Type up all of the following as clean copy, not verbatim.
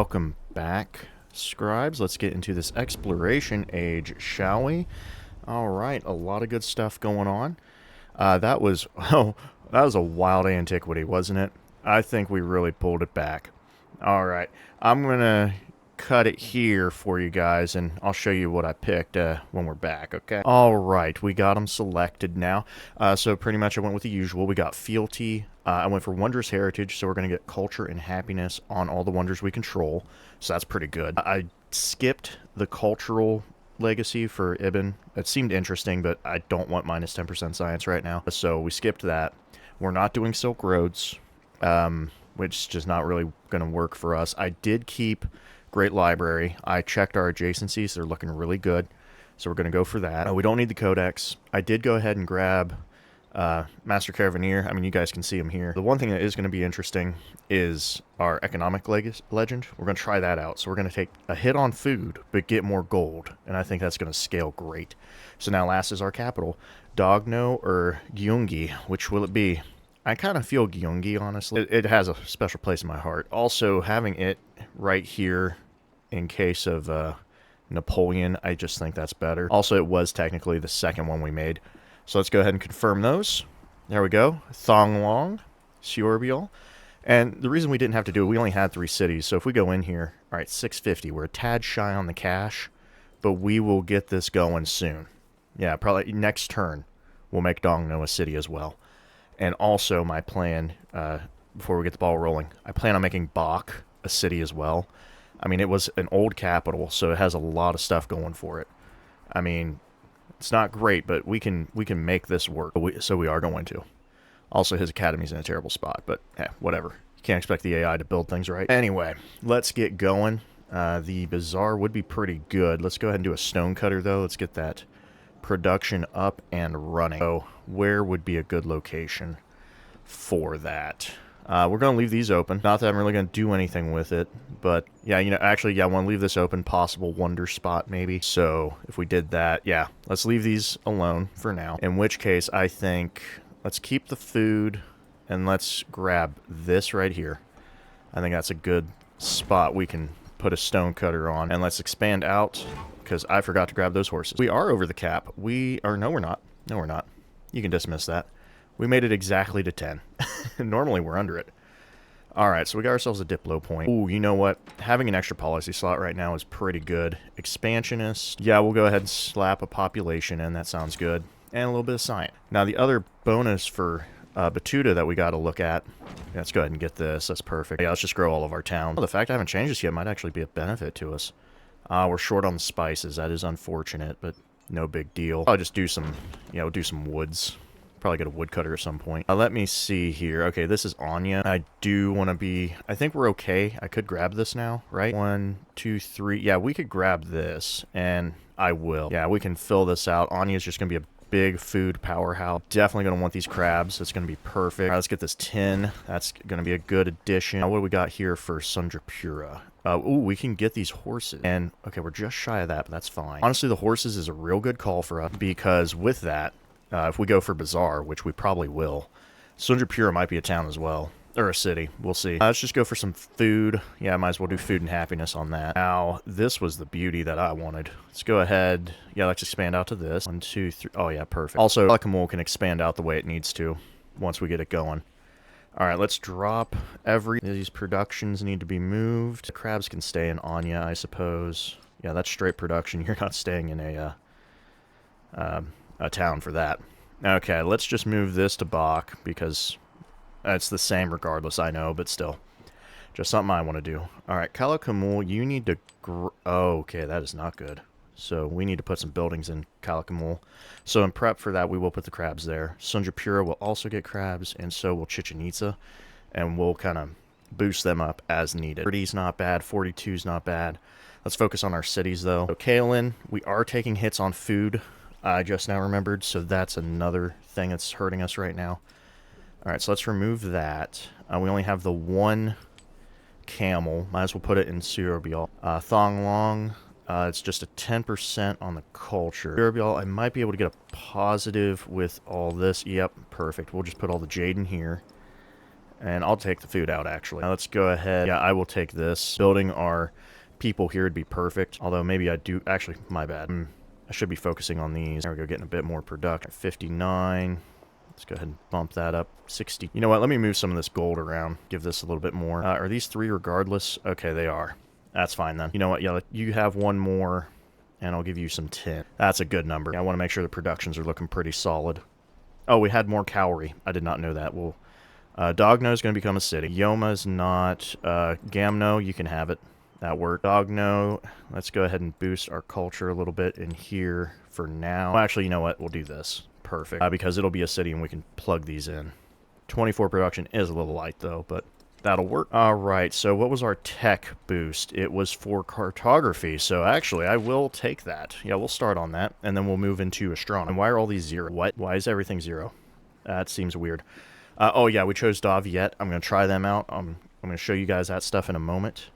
Welcome back, scribes. Let's get into this exploration age, shall we? Alright, a lot of good stuff going on. That was, oh, that was a wild antiquity, wasn't it? I think we really pulled it back. Alright, I'm gonna cut it here for you guys, and I'll show you what I picked when we're back, okay? Alright, we got them selected now. So pretty much I went with the usual. We got fealty. I went for wondrous heritage, so we're going to get culture and happiness on all the wonders we control. So that's pretty good. I skipped the cultural legacy for Ibn. It seemed interesting, but I don't want minus 10% science right now. So we skipped that. We're not doing Silk Roads, which is just not really going to work for us. I did keep Great Library. I checked our adjacencies. They're looking really good. So we're going to go for that. We don't need the Codex. I did go ahead and grab Master Caravaneer. I mean, you guys can see him here. The one thing that is going to be interesting is our economic legend. We're going to try that out. So we're going to take a hit on food, but get more gold. And I think that's going to scale great. So now last is our capital. Dogno or Gyungi? Which will it be? I kind of feel Gyungi, honestly. It has a special place in my heart. Also, having it right here in case of Napoleon, I just think that's better. Also, it was technically the second one we made. So let's go ahead and confirm those. There we go. Thonglong, Siorbial. And the reason we didn't have to do it, we only had 3 cities. So if we go in here, all right, 650. We're a tad shy on the cash, but we will get this going soon. Yeah, probably next turn, we'll make Dongno a city as well. And also my plan, before we get the ball rolling, I plan on making Bach a city as well. I mean, it was an old capital, so it has a lot of stuff going for it. I mean, it's not great, but we can make this work. So we are going to. Also, his academy's in a terrible spot, but whatever. You can't expect the AI to build things right. Anyway, let's get going. The bazaar would be pretty good. Let's go ahead and do a stonecutter, though. Let's get that production up and running. So where would be a good location for that? We're going to leave these open. Not that I'm really going to do anything with it, but yeah, actually, yeah, I want to leave this open. Possible wonder spot, maybe. So if we did that, yeah, let's leave these alone for now. In which case, I think let's keep the food and let's grab this right here. I think that's a good spot we can put a stone cutter on. And let's expand out because I forgot to grab those horses. We are over the cap. No, we're not. No, we're not. You can dismiss that. We made it exactly to 10. Normally, we're under it. Alright, so we got ourselves a Diplo point. Ooh, you know what? Having an extra policy slot right now is pretty good. Expansionist. Yeah, we'll go ahead and slap a population in. That sounds good. And a little bit of science. Now, the other bonus for Battuta that we got to look at. Let's go ahead and get this. That's perfect. Yeah, let's just grow all of our towns. The fact I haven't changed this yet might actually be a benefit to us. We're short on the spices. That is unfortunate, but no big deal. I'll just do some, we'll do some woods. Probably get a woodcutter at some point. Let me see here. Okay, this is Anya. I do want to be... I think we're okay. I could grab this now, right? 1, 2, 3. Yeah, we could grab this, and I will. Yeah, we can fill this out. Anya's just going to be a big food powerhouse. Definitely going to want these crabs. It's going to be perfect. All right, let's get this tin. That's going to be a good addition. Now, what do we got here for Sundrapura? Ooh, we can get these horses. And, okay, we're just shy of that, but that's fine. Honestly, the horses is a real good call for us, because with that, if we go for Bazaar, which we probably will, Sundrapura might be a town as well. Or a city. We'll see. Let's just go for some food. Yeah, I might as well do food and happiness on that. Now, this was the beauty that I wanted. Let's go ahead. Yeah, let's expand out to this. 1, 2, 3. Oh, yeah, perfect. Also, Alchemol can expand out the way it needs to once we get it going. Alright, let's drop these productions need to be moved. The crabs can stay in Anya, I suppose. Yeah, that's straight production. You're not staying in a town for that. Okay, let's just move this to Bach, because it's the same regardless, I know, but still. Just something I want to do. Alright, Kalakamul, you need to... Oh, okay, that is not good. So we need to put some buildings in Kalakamul. So in prep for that, we will put the crabs there. Sundrapura will also get crabs, and so will Chichen Itza. And we'll kind of boost them up as needed. 30's not bad, 42's not bad. Let's focus on our cities, though. So Kaelin, we are taking hits on food. I just now remembered, so that's another thing that's hurting us right now. Alright, so let's remove that. We only have the 1 camel. Might as well put it in Siorbial. Thonglong, it's just a 10% on the culture. Siorbial, I might be able to get a positive with all this. Yep, perfect. We'll just put all the jade in here. And I'll take the food out, actually. Now let's go ahead. Yeah, I will take this. Building our people here would be perfect. Although maybe I do... Actually, my bad. I should be focusing on these. There we go, getting a bit more production. 59. Let's go ahead and bump that up. 60. You know what? Let me move some of this gold around. Give this a little bit more. Are these 3 regardless? Okay, they are. That's fine then. You know what? Yeah, you have 1 more, and I'll give you some tin. That's a good number. I want to make sure the productions are looking pretty solid. Oh, we had more cowrie. I did not know that. Well... Dogno is going to become a city. Yoma's not. Gamno, you can have it. That worked. Dogno, let's go ahead and boost our culture a little bit in here for now. Well, actually, you know what? We'll do this. Perfect. Because it'll be a city and we can plug these in. 24 production is a little light, though, but that'll work. All right, so what was our tech boost? It was for cartography, so actually, I will take that. Yeah, we'll start on that, and then we'll move into astronomy. And why are all these 0? What? Why is everything 0? That seems weird. Oh, yeah, we chose Daviet. I'm going to try them out. I'm going to show you guys that stuff in a moment.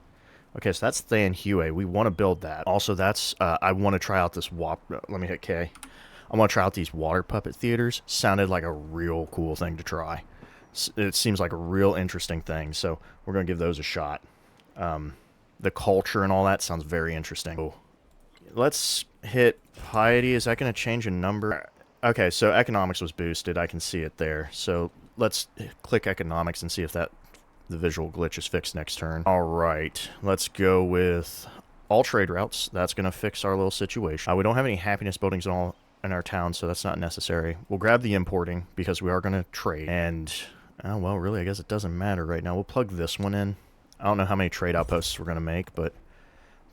Okay, so that's Than Hue. We want to build that. Also, that's... I want to try out this... Let me hit K. I want to try out these water puppet theaters. Sounded like a real cool thing to try. It seems like a real interesting thing, so we're going to give those a shot. The culture and all that sounds very interesting. Oh. Let's hit piety. Is that going to change a number? Okay, so economics was boosted. I can see it there. So... let's click economics and see if the visual glitch is fixed next turn. All right, let's go with all trade routes. That's going to fix our little situation. We don't have any happiness buildings in our town, so that's not necessary. We'll grab the importing because we are going to trade. And, oh, well, really, I guess it doesn't matter right now. We'll plug this one in. I don't know how many trade outposts we're going to make, but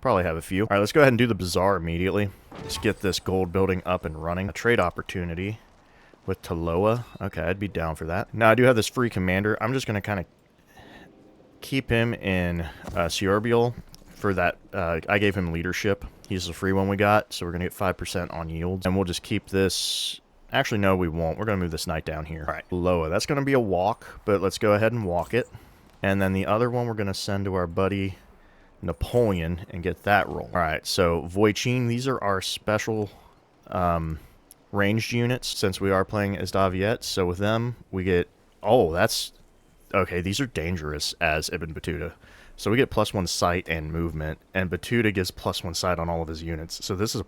probably have a few. All right, let's go ahead and do the bazaar immediately. Let's get this gold building up and running. A trade opportunity with Taloa. Okay, I'd be down for that. Now, I do have this free commander. I'm just going to kind of keep him in Siorbial for that. I gave him leadership. He's the free one we got, so we're going to get 5% on yields. And we'll just keep this... Actually, no, we won't. We're going to move this knight down here. All right, Taloa. That's going to be a walk, but let's go ahead and walk it. And then the other one we're going to send to our buddy Napoleon and get that roll. All right, so Voichin, these are our special... ranged units, since we are playing as Daviet. So with them, we get... Oh, that's... Okay, these are dangerous as Ibn Battuta. So we get +1 sight and movement, and Battuta gives +1 sight on all of his units. So this is...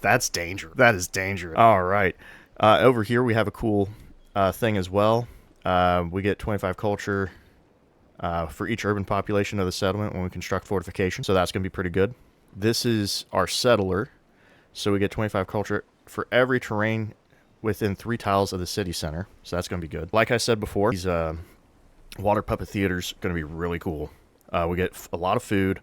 that's dangerous. That is dangerous. All right. Over here, we have a cool thing as well. We get 25 culture for each urban population of the settlement when we construct fortifications. So that's going to be pretty good. This is our settler. So we get 25 culture for every terrain within 3 tiles of the city center. So that's going to be good. Like I said before, these water puppet theaters are going to be really cool. We get a lot of food,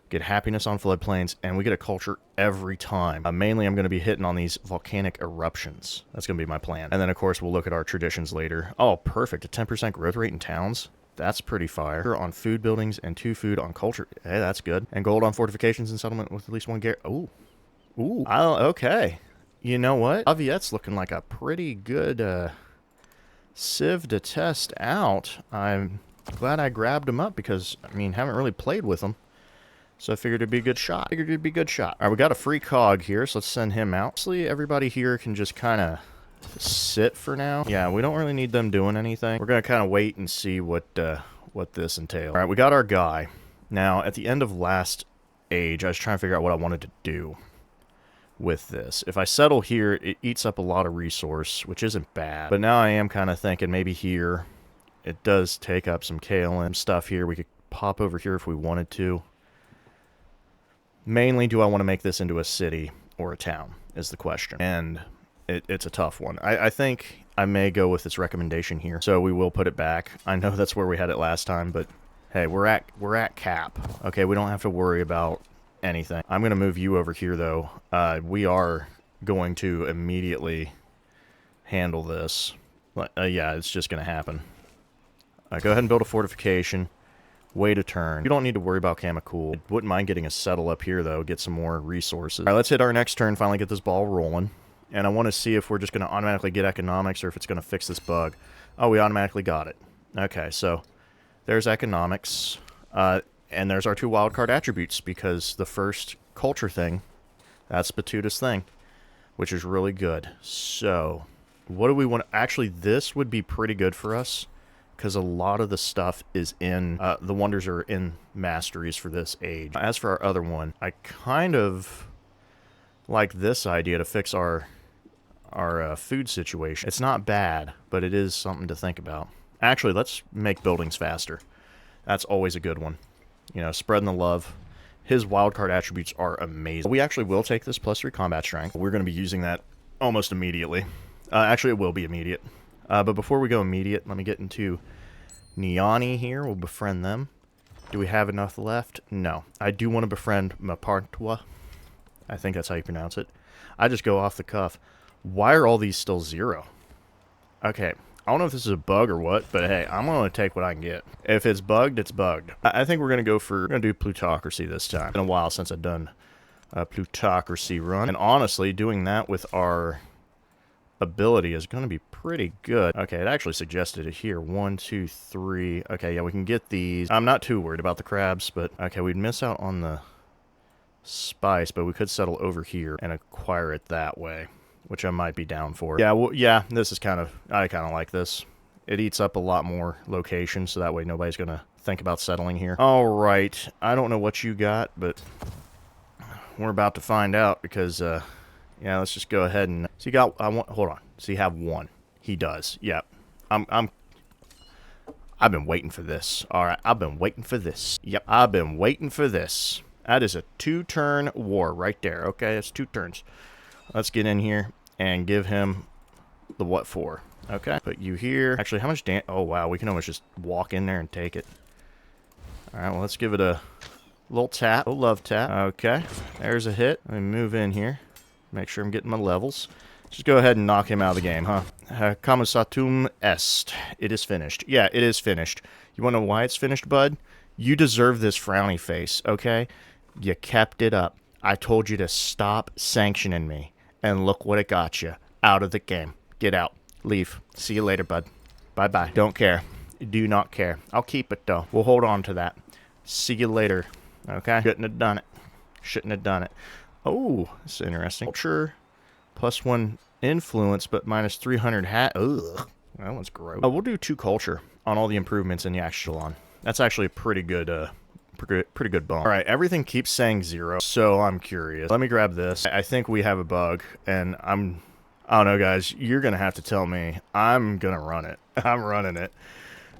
get happiness on floodplains, and we get a culture every time. Mainly, I'm going to be hitting on these volcanic eruptions. That's going to be my plan. And then, of course, we'll look at our traditions later. Oh, perfect. A 10% growth rate in towns. That's pretty fire. On food buildings and 2 food on culture. Hey, that's good. And gold on fortifications and settlement with at least 1 garrison. Ooh. Ooh. Okay. You know what? Daviet's looking like a pretty good civ to test out. I'm glad I grabbed him up because, I mean, haven't really played with him. So I figured it'd be a good shot. All right, we got a free cog here, so let's send him out. Honestly, everybody here can just kind of sit for now. Yeah, we don't really need them doing anything. We're going to kind of wait and see what this entails. All right, we got our guy. Now, at the end of last age, I was trying to figure out what I wanted to do with this. If I settle here, it eats up a lot of resource, which isn't bad. But now I am kind of thinking maybe here, it does take up some KLM stuff here. We could pop over here if we wanted to. Mainly, do I want to make this into a city or a town is the question. And it's a tough one. I think I may go with this recommendation here. So we will put it back. I know that's where we had it last time, but hey, we're at cap. Okay, we don't have to worry about anything. I'm going to move you over here, though. We are going to immediately handle this. Yeah, it's just going to happen. Go ahead and build a fortification. Wait a turn. You don't need to worry about Kamakul. Wouldn't mind getting a settle up here, though. Get some more resources. All right, let's hit our next turn. Finally get this ball rolling. And I want to see if we're just going to automatically get economics or if it's going to fix this bug. Oh, we automatically got it. Okay, so there's economics. And there's our 2 wildcard attributes, because the first culture thing, that's Battuta's thing, which is really good. So, what do we want? Actually, this would be pretty good for us, because a lot of the stuff is in, the wonders are in masteries for this age. As for our other one, I kind of like this idea to fix our food situation. It's not bad, but it is something to think about. Actually, let's make buildings faster. That's always a good one. You know, spreading the love. His wildcard attributes are amazing. We actually will take this +3 combat strength. We're going to be using that almost immediately. Actually, it will be immediate. But before we go immediate, let me get into Niani here. We'll befriend them. Do we have enough left? No. I do want to befriend Battuta. I think that's how you pronounce it. I just go off the cuff. Why are all these still 0? Okay. I don't know if this is a bug or what, but hey, I'm going to take what I can get. If it's bugged, it's bugged. I think we're going to do plutocracy this time. It's been a while since I've done a plutocracy run. And honestly, doing that with our ability is going to be pretty good. Okay, it actually suggested it here. 1, 2, 3. Okay, yeah, we can get these. I'm not too worried about the crabs, but okay, we'd miss out on the spice, but we could settle over here and acquire it that way, which I might be down for. Yeah, well, yeah, this is I kind of like this. It eats up a lot more location, so that way nobody's going to think about settling here. All right, I don't know what you got, but we're about to find out because, yeah, let's just go ahead and... So you got... hold on. So you have 1. He does. Yeah. I've been waiting for this. All right, I've been waiting for this. Yep, I've been waiting for this. That is a 2-turn war right there. Okay, it's 2 turns. Let's get in here and give him the what for. Okay, put you here. Actually, how much damage? Oh, wow, we can almost just walk in there and take it. All right, well, let's give it a little tap. A little love tap. Okay, there's a hit. Let me move in here. Make sure I'm getting my levels. Just go ahead and knock him out of the game, huh? Commissatum est. It is finished. Yeah, it is finished. You want to know why it's finished, bud? You deserve this frowny face, okay? You kept it up. I told you to stop sanctioning me. And look what it got you. Out of the game. Get out. Leave. See you later, bud. Bye-bye. Don't care. Do not care. I'll keep it, though. We'll hold on to that. See you later. Okay? Shouldn't have done it. Shouldn't have done it. Oh, that's interesting. Culture. +1 influence, but -300 hat. Ugh. That one's gross. We'll do 2 culture on all the improvements in the echelon. That's actually a pretty good bump. All right, everything keeps saying 0, so I'm curious. Let me grab this. I think we have a bug, and I don't know, guys. You're going to have to tell me. I'm going to run it. I'm running it.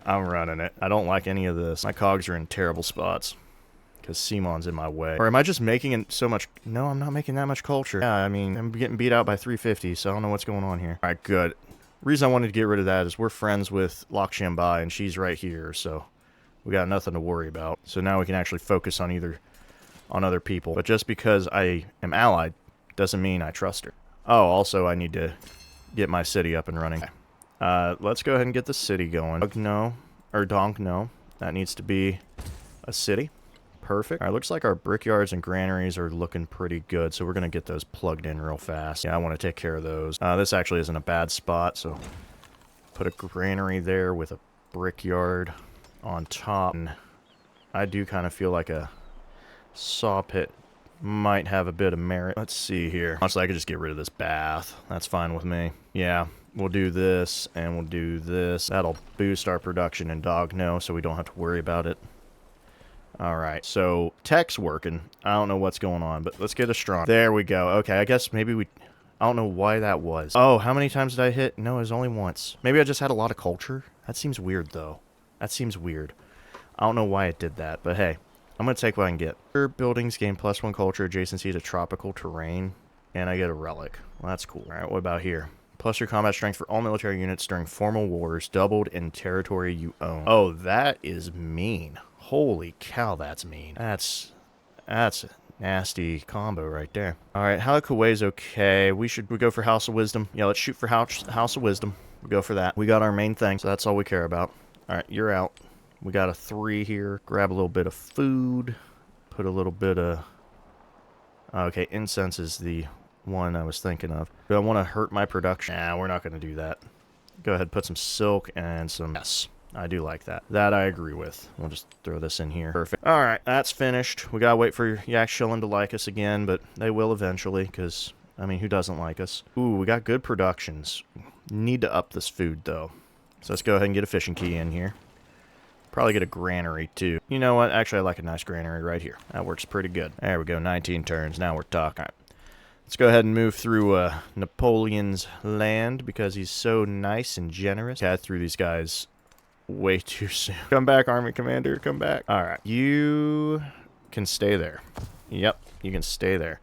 I'm running it. I don't like any of this. My cogs are in terrible spots because Simon's in my way. Or am I just making it so much? No, I'm not making that much culture. Yeah, I mean, I'm getting beat out by 350, so I don't know what's going on here. All right, good. Reason I wanted to get rid of that is we're friends with Lakshambai, and she's right here, so we got nothing to worry about. So now we can actually focus on other people. But just because I am allied doesn't mean I trust her. Oh, also I need to get my city up and running. Let's go ahead and get the city going. Donk, no. That needs to be a city. Perfect. All right, looks like our brickyards and granaries are looking pretty good, so we're going to get those plugged in real fast. Yeah, I want to take care of those. This actually isn't a bad spot, so put a granary there with a brickyard on top. And I do kind of feel like a saw pit might have a bit of merit. Let's see here. Honestly, I could just get rid of this bath. That's fine with me. Yeah, we'll do this, and we'll do this. That'll boost our production in Dogno, so we don't have to worry about it. Alright, so tech's working. I don't know what's going on, but let's get a strong. There we go. Okay, I guess maybe I don't know why that was. Oh, how many times did I hit? No, it was only once. Maybe I just had a lot of culture? That seems weird, though. That seems weird. I don't know why it did that, but hey, I'm going to take what I can get. Buildings gain +1 culture adjacency to tropical terrain, and I get a relic. Well, that's cool. Alright, what about here? +3 combat strength for all military units during formal wars, doubled in territory you own. Oh, that is mean. Holy cow, that's mean. That's a nasty combo right there. Alright, Halakaway's okay. We go for House of Wisdom. Yeah, let's shoot for House of Wisdom. We go for that. We got our main thing, so that's all we care about. Alright, you're out. We got a 3 here. Grab a little bit of food. Put a little bit of... Okay, incense is the one I was thinking of. Do I want to hurt my production? Nah, we're not going to do that. Go ahead, put some silk and some... Yes. I do like that. That I agree with. We'll just throw this in here. Perfect. Alright, that's finished. We gotta wait for Yak Shillin to like us again, but they will eventually, because, I mean, who doesn't like us? Ooh, we got good productions. Need to up this food, though. So let's go ahead and get a fishing key in here. Probably get a granary, too. You know what? Actually, I like a nice granary right here. That works pretty good. There we go, 19 turns. Now we're talking. All right. Let's go ahead and move through Napoleon's land because he's so nice and generous. Got through these guys way too soon. Come back, Army Commander. Come back. All right. You can stay there. Yep, you can stay there.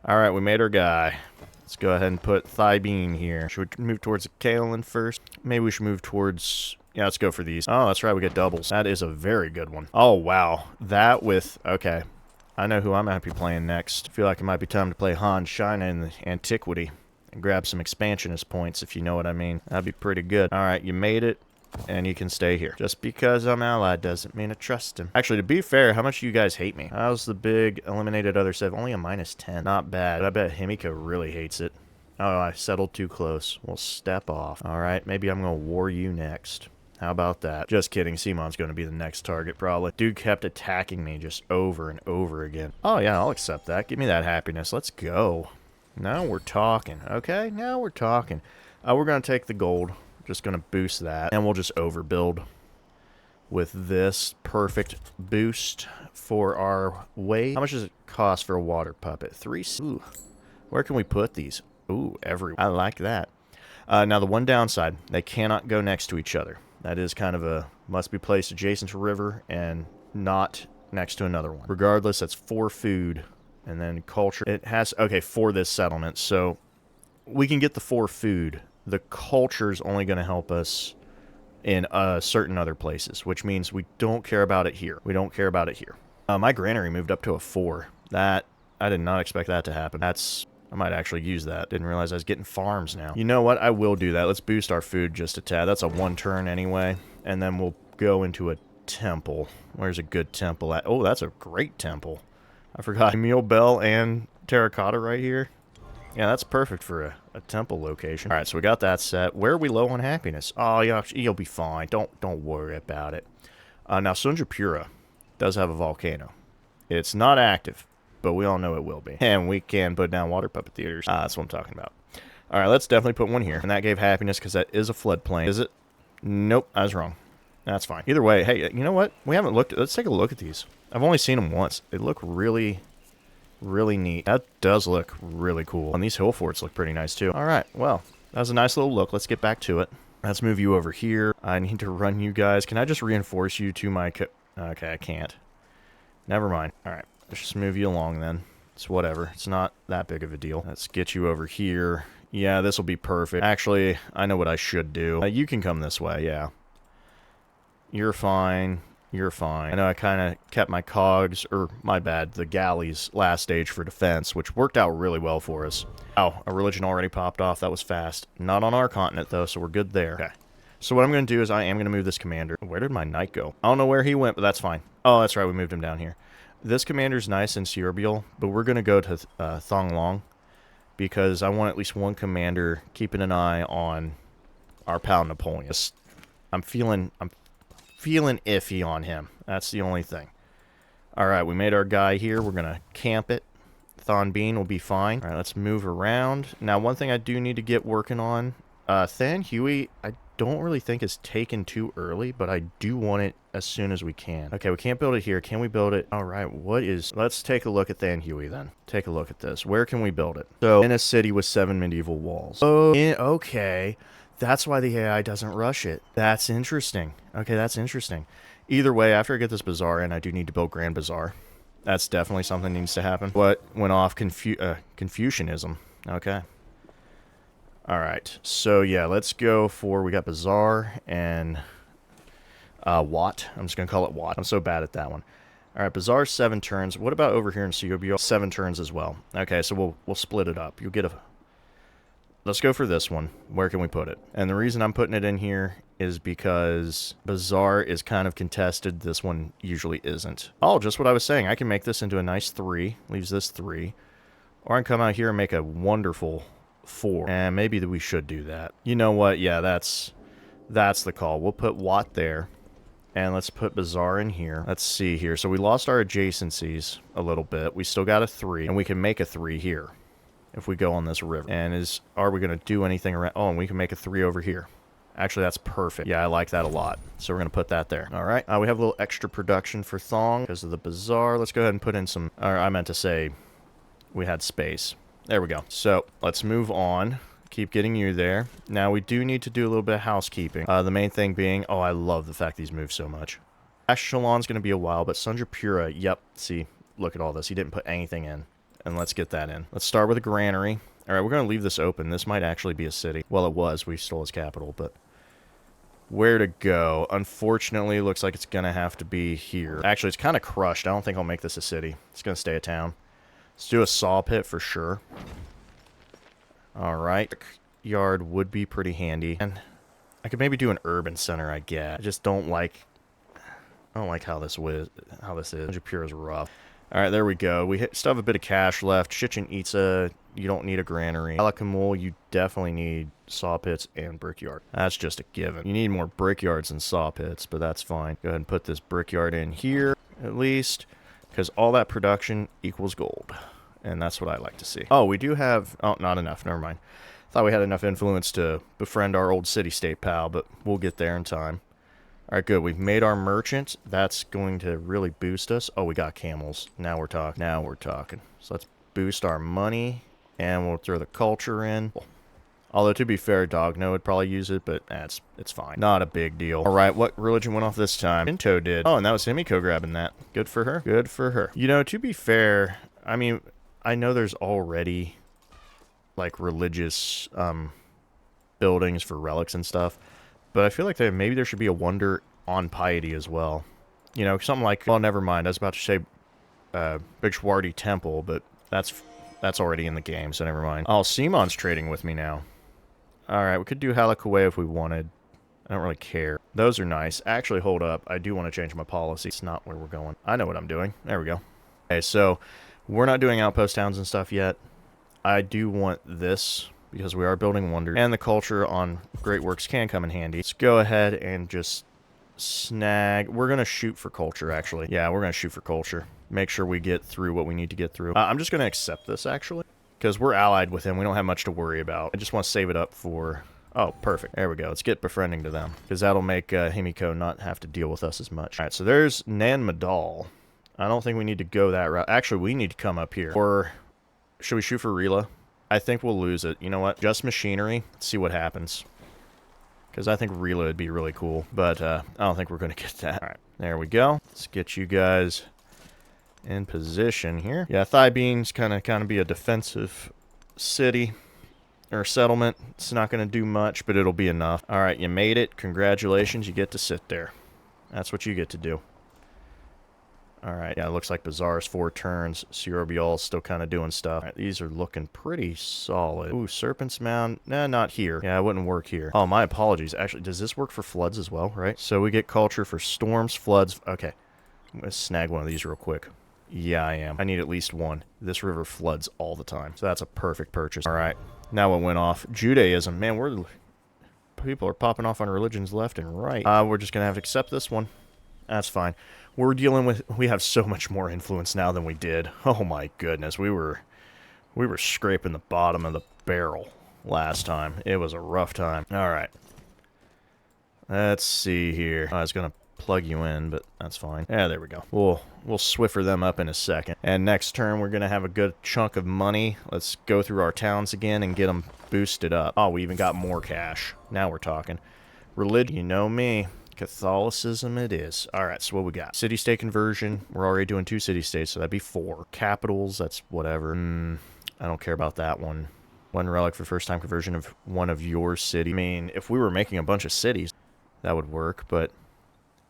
All right, we made our guy. Let's go ahead and put Thibine here. Should we move towards Kalen first? Maybe we should move towards... Yeah, let's go for these. Oh, that's right, we get doubles. That is a very good one. Oh, wow. That with... Okay. I know who I'm going to be playing next. I feel like it might be time to play Han China in the Antiquity. And grab some expansionist points, if you know what I mean. That'd be pretty good. Alright, you made it. And you can stay here. Just because I'm allied doesn't mean I trust him. Actually, to be fair, how much do you guys hate me? How's the big eliminated other stuff? Only a -10. Not bad. But I bet Himiko really hates it. Oh, I settled too close. We'll step off. Alright, maybe I'm going to war you next. How about that? Just kidding. Simon's going to be the next target, probably. Dude kept attacking me just over and over again. Oh, yeah, I'll accept that. Give me that happiness. Let's go. Now we're talking. Okay, now we're talking. We're going to take the gold. Just going to boost that. And we'll just overbuild with this perfect boost for our weight. How much does it cost for a water puppet? 3. Ooh. Where can we put these? Ooh, everywhere. I like that. Now, the one downside, they cannot go next to each other. That is kind of a must be placed adjacent to river and not next to another one. Regardless, that's 4 food. And then culture. It has, okay, for this settlement. So we can get the 4 food. The culture is only going to help us in certain other places, which means we don't care about it here. We don't care about it here. My granary moved up to a 4. That, I did not expect that to happen. That's, I might actually use that. Didn't realize I was getting farms now. You know what? I will do that. Let's boost our food just a tad. That's a 1 turn anyway. And then we'll go into a temple. Where's a good temple at? Oh, that's a great temple. I forgot. Meal Bell and terracotta right here. Yeah, that's perfect for a temple location. All right, so we got that set. Where are we low on happiness? Oh, yeah, you'll be fine. Don't worry about it. Now, Sunjapura does have a volcano. It's not active, but we all know it will be. And we can put down water puppet theaters. That's what I'm talking about. All right, let's definitely put one here. And that gave happiness because that is a floodplain. Is it? Nope, I was wrong. That's fine. Either way, hey, you know what? We haven't looked at... Let's take a look at these. I've only seen them once. They look really... really neat. That does look really cool. And these hill forts look pretty nice too. Alright, well, that was a nice little look. Let's get back to it. Let's move you over here. I need to run you guys. Can I just reinforce you to my... Okay, I can't. Never mind. Alright, let's just move you along then. It's whatever. It's not that big of a deal. Let's get you over here. Yeah, this will be perfect. Actually, I know what I should do. You can come this way, yeah. You're fine. You're fine. I know I kind of kept my cogs, or my bad, the galleys last stage for defense, which worked out really well for us. Oh, a religion already popped off. That was fast. Not on our continent, though, so we're good there. Okay. So what I'm going to do is I am going to move this commander. Where did my knight go? I don't know where he went, but that's fine. Oh, that's right. We moved him down here. This commander's nice in Sierbiel, but we're going to go to Thonglong because I want at least one commander keeping an eye on our pal Napoleon. I'm feeling iffy on him. That's the only thing. Alright, we made our guy here. We're going to camp it. Thon Bean will be fine. Alright, let's move around. Now, one thing I do need to get working on. Than Huey, I don't really think is taken too early, but I do want it as soon as we can. Okay, we can't build it here. Can we build it? Alright, what is... Let's take a look at Than Huey then. Take a look at this. Where can we build it? So, in a city with 7 medieval walls. Oh, okay. That's why the AI doesn't rush it. That's interesting. Okay, that's interesting. Either way, after I get this bazaar in, I do need to build Grand Bazaar. That's definitely something that needs to happen. What went off? Confucianism. Okay. Alright, so yeah, let's go for... We got Bazaar and Watt. I'm just going to call it Watt. I'm so bad at that one. Alright, Bazaar 7 turns. What about over here in Siobio? 7 turns as well. Okay, so we'll split it up. You'll get a... Let's go for this one. Where can we put it? And the reason I'm putting it in here is because Bazaar is kind of contested. This one usually isn't. Oh, just what I was saying. I can make this into a nice 3. Leaves this 3. Or I can come out here and make a wonderful 4. And maybe that we should do that. You know what? Yeah, that's the call. We'll put Watt there. And let's put Bazaar in here. Let's see here. So we lost our adjacencies a little bit. We still got a 3. And we can make a 3 here. If we go on this river. And are we going to do anything around... Oh, and we can make a 3 over here. Actually, that's perfect. Yeah, I like that a lot. So we're going to put that there. All right. We have a little extra production for Thong because of the bazaar. Let's go ahead and put in some... Or I meant to say we had space. There we go. So let's move on. Keep getting you there. Now, we do need to do a little bit of housekeeping. The main thing being... Oh, I love the fact these move so much. Ashalon's going to be a while, but Sundrapura... Yep. See, look at all this. He didn't put anything in. And let's get that in. Let's start with a granary. All right, we're going to leave this open. This might actually be a city. Well, it was. We stole his capital, but... Where to go? Unfortunately, looks like it's going to have to be here. Actually, it's kind of crushed. I don't think I'll make this a city. It's going to stay a town. Let's do a saw pit for sure. Alright. Yard would be pretty handy. And I could maybe do an urban center, I guess. I just don't like... I don't like how this is. Pure is rough. Alright, there we go. We still have a bit of cash left. Chichen Itza, you don't need a granary. Alakamul, you definitely need saw pits and brickyard. That's just a given. You need more brickyards than saw pits, but that's fine. Go ahead and put this brickyard in here, at least, because all that production equals gold. And that's what I like to see. Oh, we do have... Oh, not enough. Never mind. Thought we had enough influence to befriend our old city-state pal, but we'll get there in time. Alright, good. We've made our merchant. That's going to really boost us. Oh, we got camels. Now we're talking. Now we're talking. So let's boost our money, and we'll throw the culture in. Although, to be fair, Dogno would probably use it, but it's fine. Not a big deal. Alright, what religion went off this time? Shinto did. Oh, and that was Himiko grabbing that. Good for her. Good for her. You know, to be fair, I mean, I know there's already, like, religious buildings for relics and stuff. But I feel like maybe there should be a wonder on piety as well. You know, something like... Well, never mind. I was about to say Bigshwardi Temple, but that's already in the game, so never mind. Oh, Simon's trading with me now. Alright, we could do Halakaway if we wanted. I don't really care. Those are nice. Actually, hold up. I do want to change my policy. It's not where we're going. I know what I'm doing. There we go. Okay, so we're not doing outpost towns and stuff yet. I do want this... because we are building wonders, and the culture on great works can come in handy. Let's go ahead and just snag... We're going to shoot for culture, actually. Yeah, we're going to shoot for culture. Make sure we get through what we need to get through. I'm just going to accept this, actually, because we're allied with him. We don't have much to worry about. I just want to save it up for... Oh, perfect. There we go. Let's get befriending to them, because that'll make Himiko not have to deal with us as much. All right, so there's Nan Madal. I don't think we need to go that route. Actually, we need to come up here. Or should we shoot for Rila? I think we'll lose it. You know what? Just machinery. Let's see what happens. Because I think Rila would be really cool. But I don't think we're going to get that. Alright, there we go. Let's get you guys in position here. Yeah, Thigh Bean's kind of be a defensive city. Or settlement. It's not going to do much, but it'll be enough. Alright, you made it. Congratulations. You get to sit there. That's what you get to do. Alright, yeah, it looks like Bazaar's 4 turns. Sierra still kind of doing stuff. Right, these are looking pretty solid. Ooh, Serpent's Mound. Nah, not here. Yeah, it wouldn't work here. Oh, my apologies. Actually, does this work for floods as well, right? So we get culture for storms, floods. Okay, I'm going to snag one of these real quick. Yeah, I am. I need at least one. This river floods all the time, so that's a perfect purchase. Alright, now it went off. Judaism. Man, people are popping off on religions left and right. We're just going to have to accept this one. That's fine. We're dealing with... We have so much more influence now than we did. Oh my goodness. We were scraping the bottom of the barrel last time. It was a rough time. Alright. Let's see here. I was going to plug you in, but that's fine. Yeah, there we go. We'll Swiffer them up in a second. And next turn, we're going to have a good chunk of money. Let's go through our towns again and get them boosted up. Oh, we even got more cash. Now we're talking. Religion, you know me. Catholicism it is. Alright, so what we got? City-state conversion. We're already doing 2 city-states, so that'd be 4. Capitals, that's whatever. I don't care about that one. 1 relic for first-time conversion of one of your city. I mean, if we were making a bunch of cities, that would work, but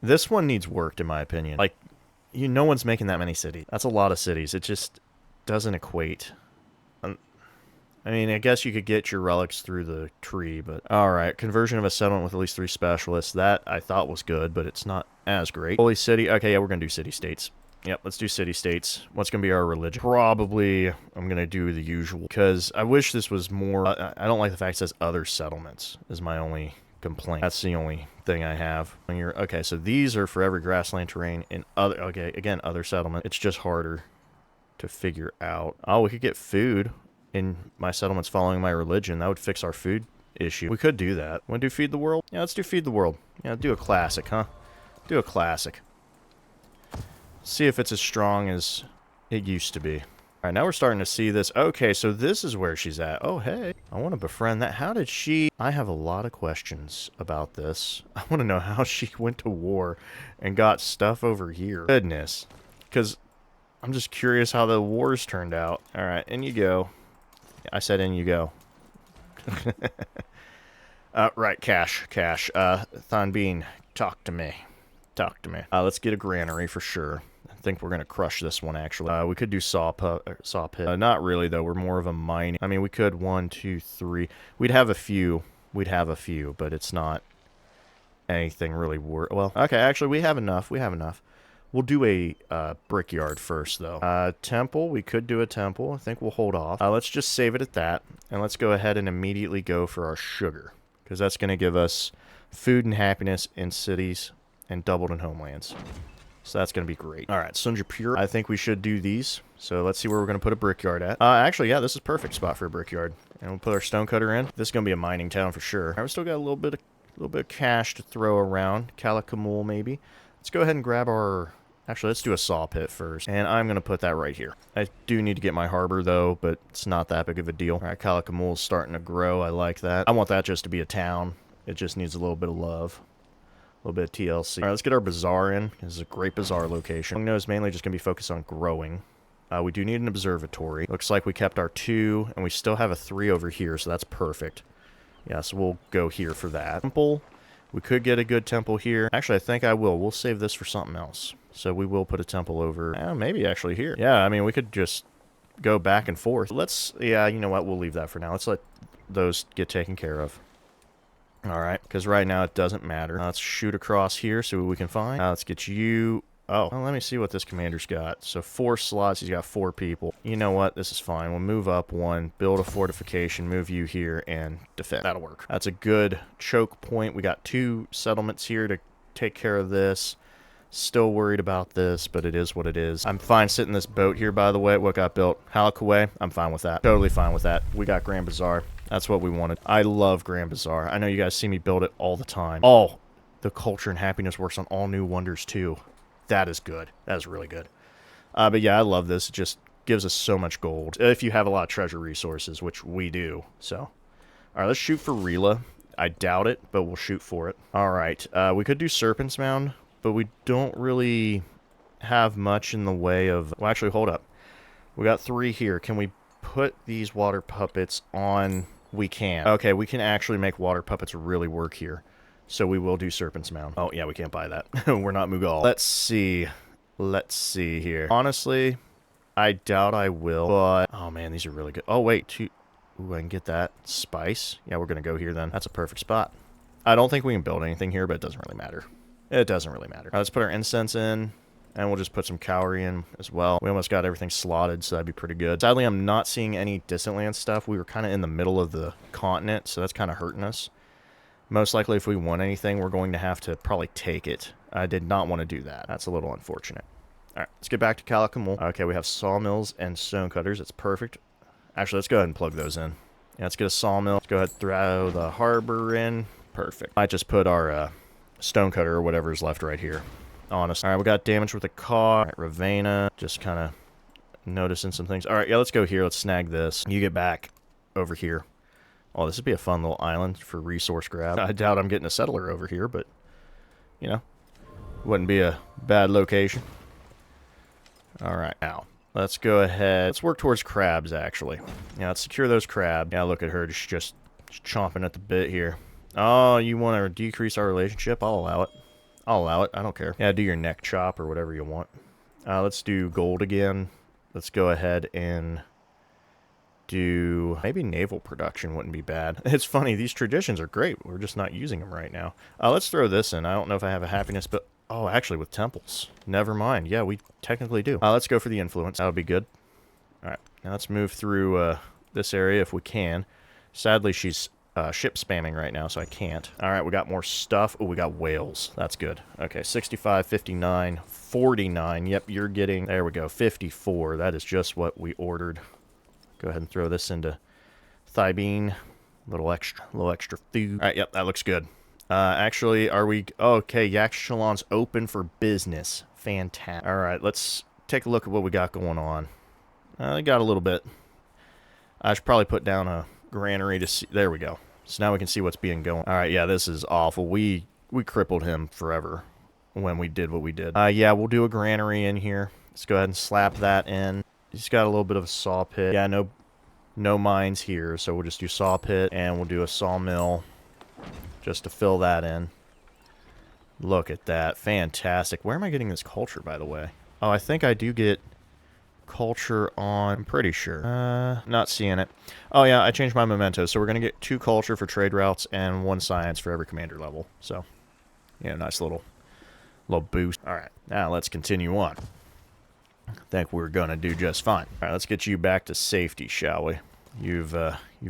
this one needs work, in my opinion. Like, no one's making that many cities. That's a lot of cities. It just doesn't equate. I mean, I guess you could get your relics through the tree, but... Alright, conversion of a settlement with at least 3 specialists. That, I thought, was good, but it's not as great. Holy city. Okay, yeah, we're going to do city-states. Yep, let's do city-states. What's going to be our religion? Probably, I'm going to do the usual. Because I wish this was more... I don't like the fact it says other settlements, is my only complaint. That's the only thing I have. Okay, so these are for every grassland terrain in other... Okay, again, other settlement. It's just harder to figure out. Oh, we could get food in my settlements following my religion. That would fix our food issue. We could do that. Want to do Feed the World? Yeah, let's do Feed the World. Yeah, do a classic, huh? Do a classic. See if it's as strong as it used to be. Alright, now we're starting to see this. Okay, so this is where she's at. Oh, hey. I want to befriend that. How did she... I have a lot of questions about this. I want to know how she went to war and got stuff over here. Goodness. Because I'm just curious how the wars turned out. Alright, in you go. I said in you go. Right, Cash. Thon Bean, talk to me. Talk to me. Let's get a granary for sure. I think we're going to crush this one, actually. We could do saw pit. Not really, though. We're more of a mining. I mean, we could 1, 2, 3. We'd have a few. But it's not anything really well, okay, actually, we have enough. We'll do a brickyard first, though. Temple. We could do a temple. I think we'll hold off. Let's just save it at that. And let's go ahead and immediately go for our sugar. Because that's going to give us food and happiness in cities and doubled in homelands. So that's going to be great. All right, Sunja Pure. I think we should do these. So let's see where we're going to put a brickyard at. Actually, yeah, this is a perfect spot for a brickyard. And we'll put our stonecutter in. This is going to be a mining town for sure. All right, we still got a little bit of cash to throw around. Calikamul, maybe. Let's go ahead and grab our... Actually, let's do a saw pit first. And I'm going to put that right here. I do need to get my harbor, though, but it's not that big of a deal. All right, Calikamul's starting to grow. I like that. I want that just to be a town. It just needs a little bit of love. A little bit of TLC. All right, let's get our bazaar in. This is a great bazaar location. No, it's mainly just going to be focused on growing. We do need an observatory. Looks like we kept our 2, and we still have a 3 over here, so that's perfect. Yeah, so we'll go here for that. Temple. We could get a good temple here. Actually, I think I will. We'll save this for something else. So we will put a temple over... maybe actually here. Yeah, I mean, we could just go back and forth. Let's... Yeah, you know what? We'll leave that for now. Let's let those get taken care of. Alright, because right now it doesn't matter. Let's shoot across here, see what we can find. Let's get you... Oh, well, let me see what this commander's got. So 4 slots, he's got 4 people. You know what? This is fine. We'll move up 1, build a fortification, move you here, and defend. That'll work. That's a good choke point. We got 2 settlements here to take care of this. Still worried about this, but it is what it is. I'm fine sitting this boat here, by the way. What got built? Halakaway. I'm fine with that. Totally fine with that. We got Grand Bazaar. That's what we wanted. I love Grand Bazaar. I know you guys see me build it all the time. Oh, the culture and happiness works on all new wonders, too. That is good. That is really good. But yeah, I love this. It just gives us so much gold. If you have a lot of treasure resources, which we do. So, all right, let's shoot for Rila. I doubt it, but we'll shoot for it. All right, we could do Serpent's Mound, but we don't really have much in the way of... Well, actually, hold up. We got 3 here. Can we put these water puppets on... We can. Okay, we can actually make water puppets really work here. So we will do Serpent's Mound. Oh, yeah, we can't buy that. We're not Mughal. Let's see. Let's see here. Honestly, I doubt I will, but... Oh, man, these are really good. Oh, wait. Ooh, I can get that. Spice. Yeah, we're going to go here then. That's a perfect spot. I don't think we can build anything here, but it doesn't really matter. It doesn't really matter. Let's put our incense in. And we'll just put some cowrie in as well. We almost got everything slotted, so that'd be pretty good. Sadly, I'm not seeing any distant land stuff. We were kind of in the middle of the continent, so that's kind of hurting us. Most likely, if we want anything, we're going to have to probably take it. I did not want to do that. That's a little unfortunate. All right, let's get back to Calikamul. Okay, we have sawmills and stonecutters. That's perfect. Actually, let's go ahead and plug those in. Yeah, let's get a sawmill. Let's go ahead and throw the harbor in. Perfect. Might just put our stonecutter or whatever is left right here. Honest. All right, we got damage with the car. All right, Ravenna. Just kind of noticing some things. All right, yeah, let's go here. Let's snag this. You get back over here. Oh, this would be a fun little island for resource grab. I doubt I'm getting a settler over here, but, you know, wouldn't be a bad location. All right, now, let's go ahead. Let's work towards crabs, actually. Yeah, let's secure those crabs. Yeah, look at her just chomping at the bit here. Oh, you want to decrease our relationship? I'll allow it. I'll allow it. I don't care. Yeah, do your neck chop or whatever you want. Let's do gold again. Let's go ahead and do... Maybe naval production wouldn't be bad. It's funny. These traditions are great. We're just not using them right now. Let's throw this in. I don't know if I have a happiness, but... Oh, actually, with temples. Never mind. Yeah, we technically do. Let's go for the influence. That would be good. All right. Now let's move through this area if we can. Sadly, she's... ship spamming right now, so I can't. All right, we got more stuff. Oh, we got whales. That's good. Okay, 65, 59, 49. Yep, you're getting... There we go, 54. That is just what we ordered. Go ahead and throw this into Thibene. Little extra food. All right, yep, that looks good. Actually, are we... Okay, Yaxchalon's open for business. Fantastic. All right, let's take a look at what we got going on. I got a little bit. I should probably put down a granary to see... There we go. So now we can see what's being going. All right, yeah, this is awful. We crippled him forever when we did what we did. Yeah, we'll do a granary in here. Let's go ahead and slap that in. He's got a little bit of a saw pit. Yeah, no mines here, so we'll just do saw pit, and we'll do a sawmill just to fill that in. Look at that. Fantastic. Where am I getting this culture, by the way? Oh, I think I do get culture on... I'm pretty sure. Not seeing it. Oh, yeah, I changed my mementos, so we're going to get 2 culture for trade routes and 1 science for every commander level. So, yeah, nice little boost. All right, now let's continue on. I think we're going to do just fine. All right, let's get you back to safety, shall we? You've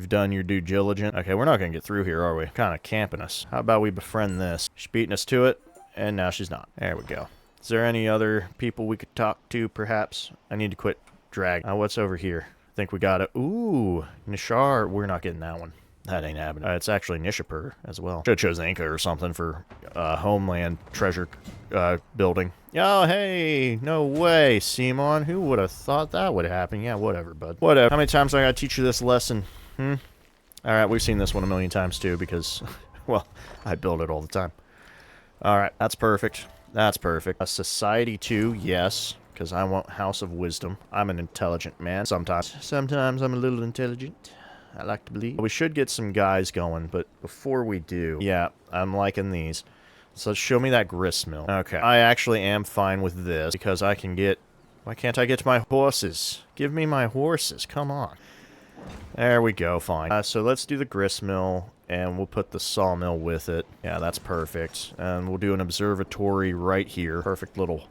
done your due diligence. Okay, we're not going to get through here, are we? Kind of camping us. How about we befriend this? She's beating us to it, and now she's not. There we go. Is there any other people we could talk to, perhaps? I need to quit drag. What's over here? I think we got it. Ooh, Nishar. We're not getting that one. That ain't happening. It's actually Nishapur as well. Should have chose Inca or something for homeland treasure building. Oh, hey, no way, Simon. Who would have thought that would happen? Yeah, whatever, bud. Whatever. How many times do I gotta teach you this lesson? All right, we've seen this one a million times, too, because, well, I build it all the time. All right, that's perfect. That's perfect. A society, too, yes, because I want House of Wisdom. I'm an intelligent man. Sometimes. Sometimes I'm a little intelligent. I like to believe. We should get some guys going, but before we do... Yeah, I'm liking these. So show me that gristmill. Okay. I actually am fine with this, because I can get... Why can't I get my horses? Give me my horses. Come on. There we go. Fine. So let's do the gristmill, and we'll put the sawmill with it. Yeah, that's perfect. And we'll do an observatory right here. Perfect little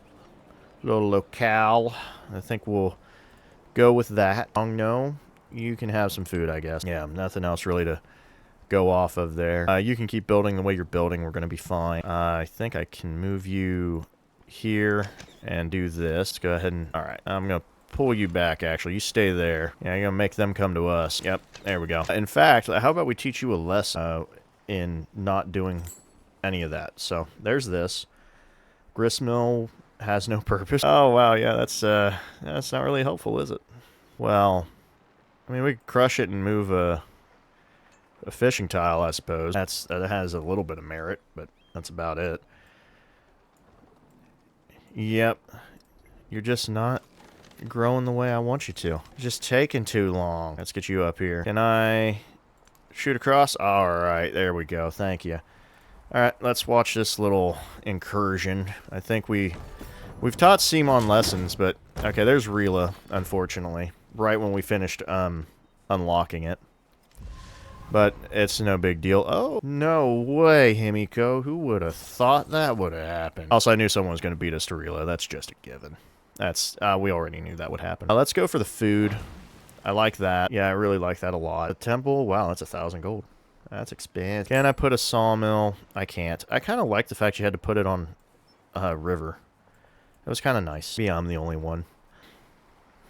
locale. I think we'll go with that. No, you can have some food, I guess. Yeah, nothing else really to go off of there. You can keep building the way you're building. We're going to be fine. I think I can move you here and do this. Go ahead and... All right, I'm going to pull you back, actually. You stay there. Yeah, you're going to make them come to us. Yep, there we go. In fact, how about we teach you a lesson in not doing any of that? So, there's this. Gristmill has no purpose. Oh, wow, yeah, that's not really helpful, is it? Well, I mean, we could crush it and move a fishing tile, I suppose. That has a little bit of merit, but that's about it. Yep. You're just not growing the way I want you to. You're just taking too long. Let's get you up here. Can I shoot across? Alright, there we go. Thank you. Alright, let's watch this little incursion. I think we've taught Simon lessons, but... Okay, there's Rila, unfortunately. Right when we finished unlocking it. But it's no big deal. Oh, no way, Himiko. Who would have thought that would have happened? Also, I knew someone was going to beat us to Rila. That's just a given. We already knew that would happen. Let's go for the food. I like that. Yeah, I really like that a lot. The temple, wow, that's 1,000 gold. That's expensive. Can I put a sawmill? I can't. I kind of like the fact you had to put it on a river. It was kind of nice. Yeah, I'm the only one.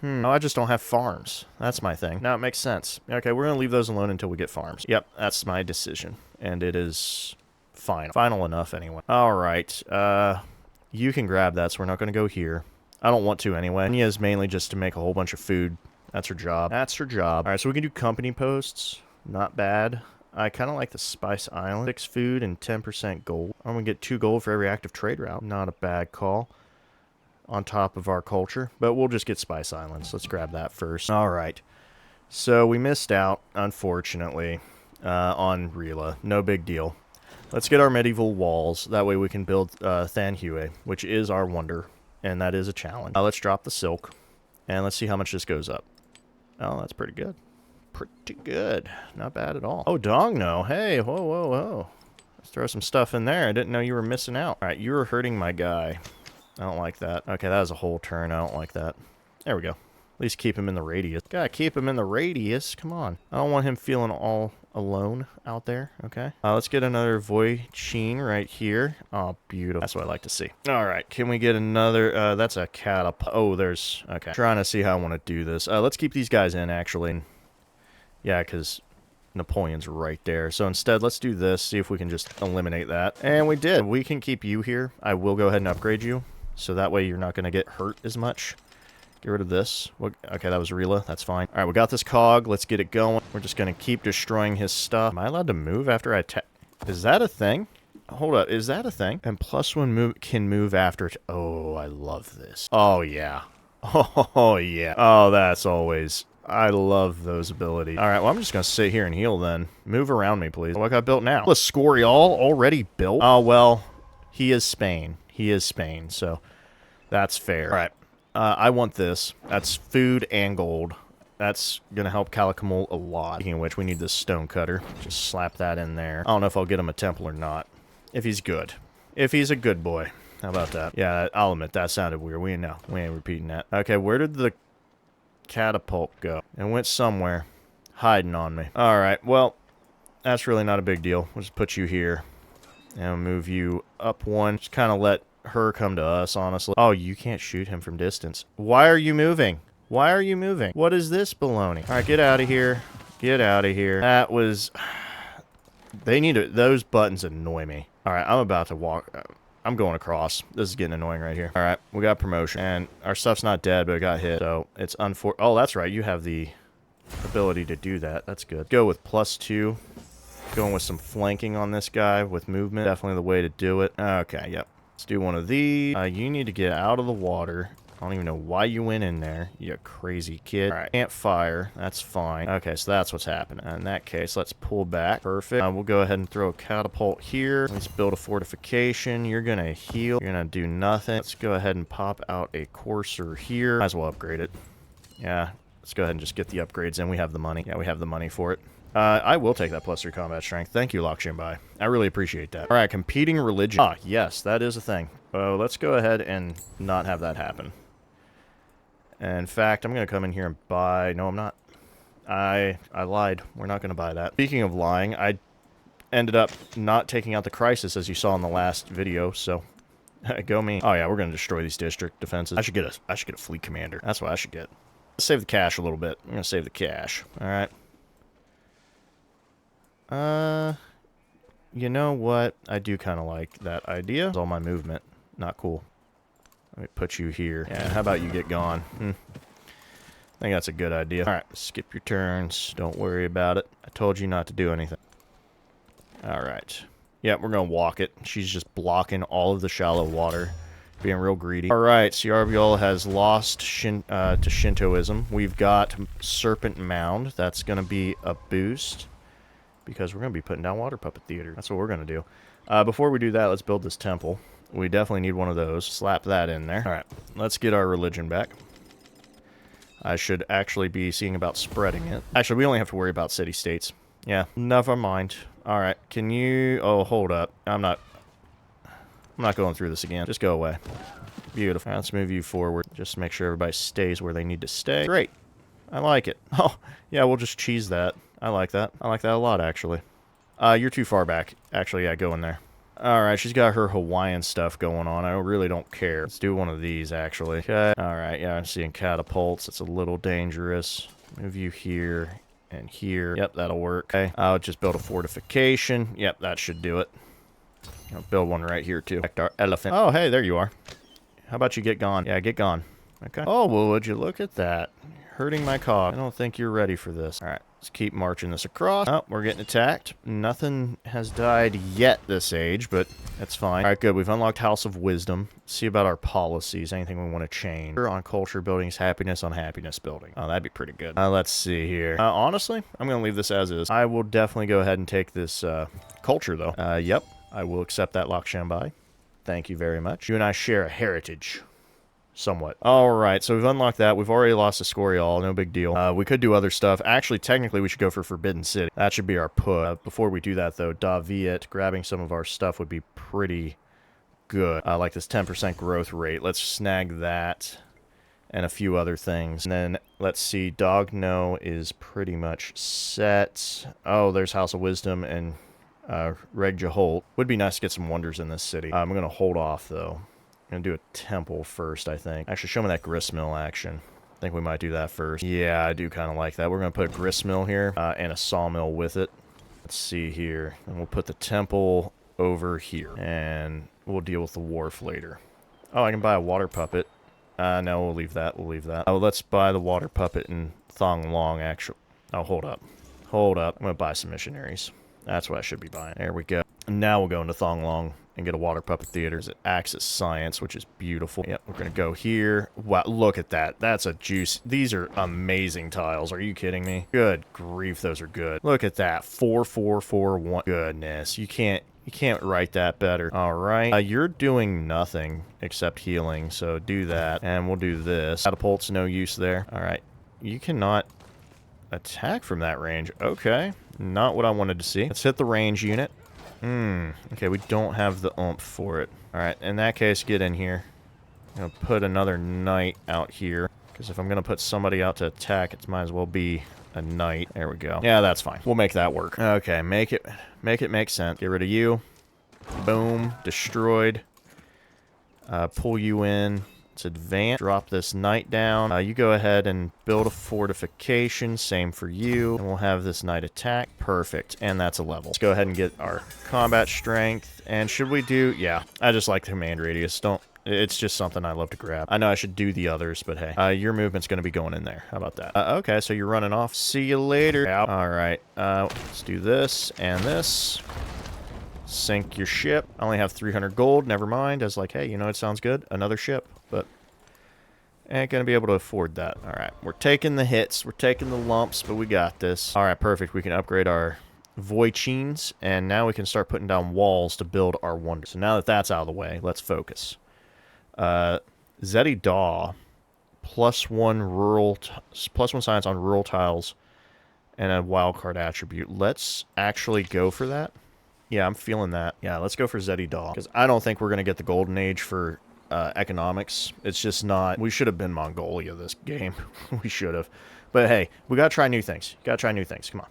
No, I just don't have farms. That's my thing. Now it makes sense. Okay, we're going to leave those alone until we get farms. Yep, that's my decision. And it is fine. Final enough, anyway. Alright, you can grab that, so we're not going to go here. I don't want to, anyway. Anya is mainly just to make a whole bunch of food. That's her job. That's her job. Alright, so we can do company posts. Not bad. I kind of like the Spice Island. 6 food and 10% gold. I'm going to get 2 gold for every active trade route. Not a bad call. On top of our culture, but we'll just get Spice Islands. Let's grab that first. All right. So we missed out, unfortunately, on Rila. No big deal. Let's get our medieval walls. That way we can build Thanhue, which is our wonder, and that is a challenge. Let's drop the silk, and let's see how much this goes up. Oh, that's pretty good. Pretty good. Not bad at all. Oh, Dongno. Hey, whoa, whoa, whoa. Let's throw some stuff in there. I didn't know you were missing out. All right, you were hurting my guy. I don't like that. Okay, that was a whole turn. I don't like that. There we go. At least keep him in the radius. Gotta keep him in the radius. Come on. I don't want him feeling all alone out there. Okay. Let's get another Voichin right here. Oh, beautiful. That's what I like to see. All right. Can we get another? That's a catapult. Oh, there's... Okay. Trying to see how I want to do this. Let's keep these guys in, actually. Yeah, because Napoleon's right there. So instead, let's do this, see if we can just eliminate that. And we did. We can keep you here. I will go ahead and upgrade you, so that way you're not going to get hurt as much. Get rid of this. Okay, that was Rila. That's fine. All right, we got this cog. Let's get it going. We're just going to keep destroying his stuff. Am I allowed to move after I attack? Is that a thing? Hold up. Is that a thing? And +1 can move after... Oh, I love this. Oh, yeah. Oh, yeah. Oh, that's always... I love those abilities. All right, well, I'm just going to sit here and heal then. Move around me, please. What got built now? A Scorial already built? Oh, well, he is Spain. He is Spain, so that's fair. All right. I want this. That's food and gold. That's going to help Calicamol a lot. Speaking of which, we need this stone cutter. Just slap that in there. I don't know if I'll get him a temple or not. If he's good. If he's a good boy. How about that? Yeah, I'll admit, that sounded weird. We ain't repeating that. Okay, where did the catapult go? It went somewhere. Hiding on me. Alright, well, that's really not a big deal. We'll just put you here. And we'll move you up one. Just kind of let her come to us, honestly. Oh, you can't shoot him from distance. Why are you moving? Why are you moving? What is this baloney? All right, get out of here. Get out of here. That was... They need to... Those buttons annoy me. All right, I'm about to walk... I'm going across. This is getting annoying right here. All right, we got promotion. And our stuff's not dead, but it got hit. So it's unfortunate. Oh, that's right. You have the ability to do that. That's good. Go with +2. Going with some flanking on this guy with movement. Definitely the way to do it. Okay, yep. Let's do one of these. You need to get out of the water. I don't even know why you went in there, you crazy kid. All right, can't fire. That's fine. Okay, so that's what's happening. In that case, let's pull back. Perfect. We'll go ahead and throw a catapult here. Let's build a fortification. You're going to heal. You're going to do nothing. Let's go ahead and pop out a courser here. Might as well upgrade it. Yeah, let's go ahead and just get the upgrades in. We have the money. Yeah, we have the money for it. I will take that +3 combat strength. Thank you, Lakshinbai. I really appreciate that. All right, competing religion. Ah, yes, that is a thing. Let's go ahead and not have that happen. In fact, I'm going to come in here and buy... No, I'm not. I lied. We're not going to buy that. Speaking of lying, I ended up not taking out the crisis, as you saw in the last video, so... Go me. Oh, yeah, we're going to destroy these district defenses. I should get a fleet commander. That's what I should get. Let's save the cash a little bit. I'm going to save the cash. All right. You know what? I do kind of like that idea. It's all my movement. Not cool. Let me put you here. Yeah, how about you get gone? I think that's a good idea. All right, skip your turns. Don't worry about it. I told you not to do anything. All right. Yeah, we're going to walk it. She's just blocking all of the shallow water. Being real greedy. All right, Ciarbiol has lost to Shintoism. We've got Serpent Mound. That's going to be a boost. Because we're going to be putting down Water Puppet Theater. That's what we're going to do. Before we do that, let's build this temple. We definitely need one of those. Slap that in there. All right, let's get our religion back. I should actually be seeing about spreading it. Actually, we only have to worry about city-states. Yeah, never mind. All right, can you... Oh, hold up. I'm not going through this again. Just go away. Beautiful. All right, let's move you forward. Just make sure everybody stays where they need to stay. Great. I like it. Oh, yeah, we'll just cheese that. I like that. I like that a lot, actually. You're too far back. Actually, yeah, go in there. Alright, she's got her Hawaiian stuff going on. I really don't care. Let's do one of these, actually. Okay. Alright, yeah, I'm seeing catapults. It's a little dangerous. Move you here and here. Yep, that'll work. Okay. I'll just build a fortification. Yep, that should do it. I'll build one right here, too. Our elephant. Oh, hey, there you are. How about you get gone? Yeah, get gone. Okay. Oh, well, would you look at that? Hurting my cog. I don't think you're ready for this. All right, let's keep marching this across. Oh, we're getting attacked. Nothing has died yet this age, but that's fine. All right, good. We've unlocked House of Wisdom. Let's see about our policies. Anything we want to change. On culture buildings, happiness on happiness building. Oh, that'd be pretty good. Let's see here. Honestly, I'm going to leave this as is. I will definitely go ahead and take this culture, though. Yep, I will accept that Lakshinbai. Thank you very much. You and I share a heritage. Somewhat. Alright, so we've unlocked that. We've already lost a Scorial. No big deal. We could do other stuff. Actually, technically, we should go for Forbidden City. That should be our put. Before we do that, though, Daviet, grabbing some of our stuff would be pretty good. Like this 10% growth rate. Let's snag that and a few other things. And then, let's see, Dogno is pretty much set. Oh, there's House of Wisdom and Regjaholt. Would be nice to get some wonders in this city. I'm going to hold off, though. I'm going to do a temple first, I think. Actually, show me that gristmill action. I think we might do that first. Yeah, I do kind of like that. We're going to put a gristmill here and a sawmill with it. Let's see here. And we'll put the temple over here. And we'll deal with the wharf later. Oh, I can buy a water puppet. No, we'll leave that. We'll leave that. Oh, let's buy the water puppet in Thong Long, actually. Oh, hold up. Hold up. I'm going to buy some missionaries. That's what I should be buying. There we go. And now we'll go into Thong Long and get a water puppet theater. It acts as science, which is beautiful. Yep, we're going to go here. Wow, look at that. That's a juice. These are amazing tiles. Are you kidding me? Good grief, those are good. Look at that. 4, 4, 4, 1. Goodness, you can't write that better. All right. You're doing nothing except healing, so do that. And we'll do this. Catapult's no use there. All right. You cannot attack from that range. Okay. Not what I wanted to see. Let's hit the range unit. Okay, we don't have the oomph for it. Alright, in that case, get in here. I'm going to put another knight out here. Because if I'm going to put somebody out to attack, it might as well be a knight. There we go. Yeah, that's fine. We'll make that work. Okay, make it make sense. Get rid of you. Boom. Destroyed. Pull you in. Let's advance. Drop this knight down. You go ahead and build a fortification. Same for you. And we'll have this knight attack. Perfect. And that's a level. Let's go ahead and get our combat strength. And should we do... Yeah, I just like the command radius. It's just something I love to grab. I know I should do the others, but hey. Your movement's going to be going in there. How about that? Okay, so you're running off. See you later. All right. Let's do this and this. Sink your ship. I only have 300 gold. Never mind. I was like, hey, you know, it sounds good. Another ship. But ain't gonna be able to afford that. Alright, we're taking the hits, we're taking the lumps, but we got this. Alright, perfect. We can upgrade our Voichines, and now we can start putting down walls to build our wonders. So now that that's out of the way, let's focus. Zeddy Daw, +1 science on rural tiles, and a wildcard attribute. Let's actually go for that. Yeah, I'm feeling that. Yeah, let's go for Zeddy Daw. Because I don't think we're gonna get the golden age for economics. It's just not... We should have been Mongolia this game. We should have. But hey, we gotta try new things. Gotta try new things. Come on.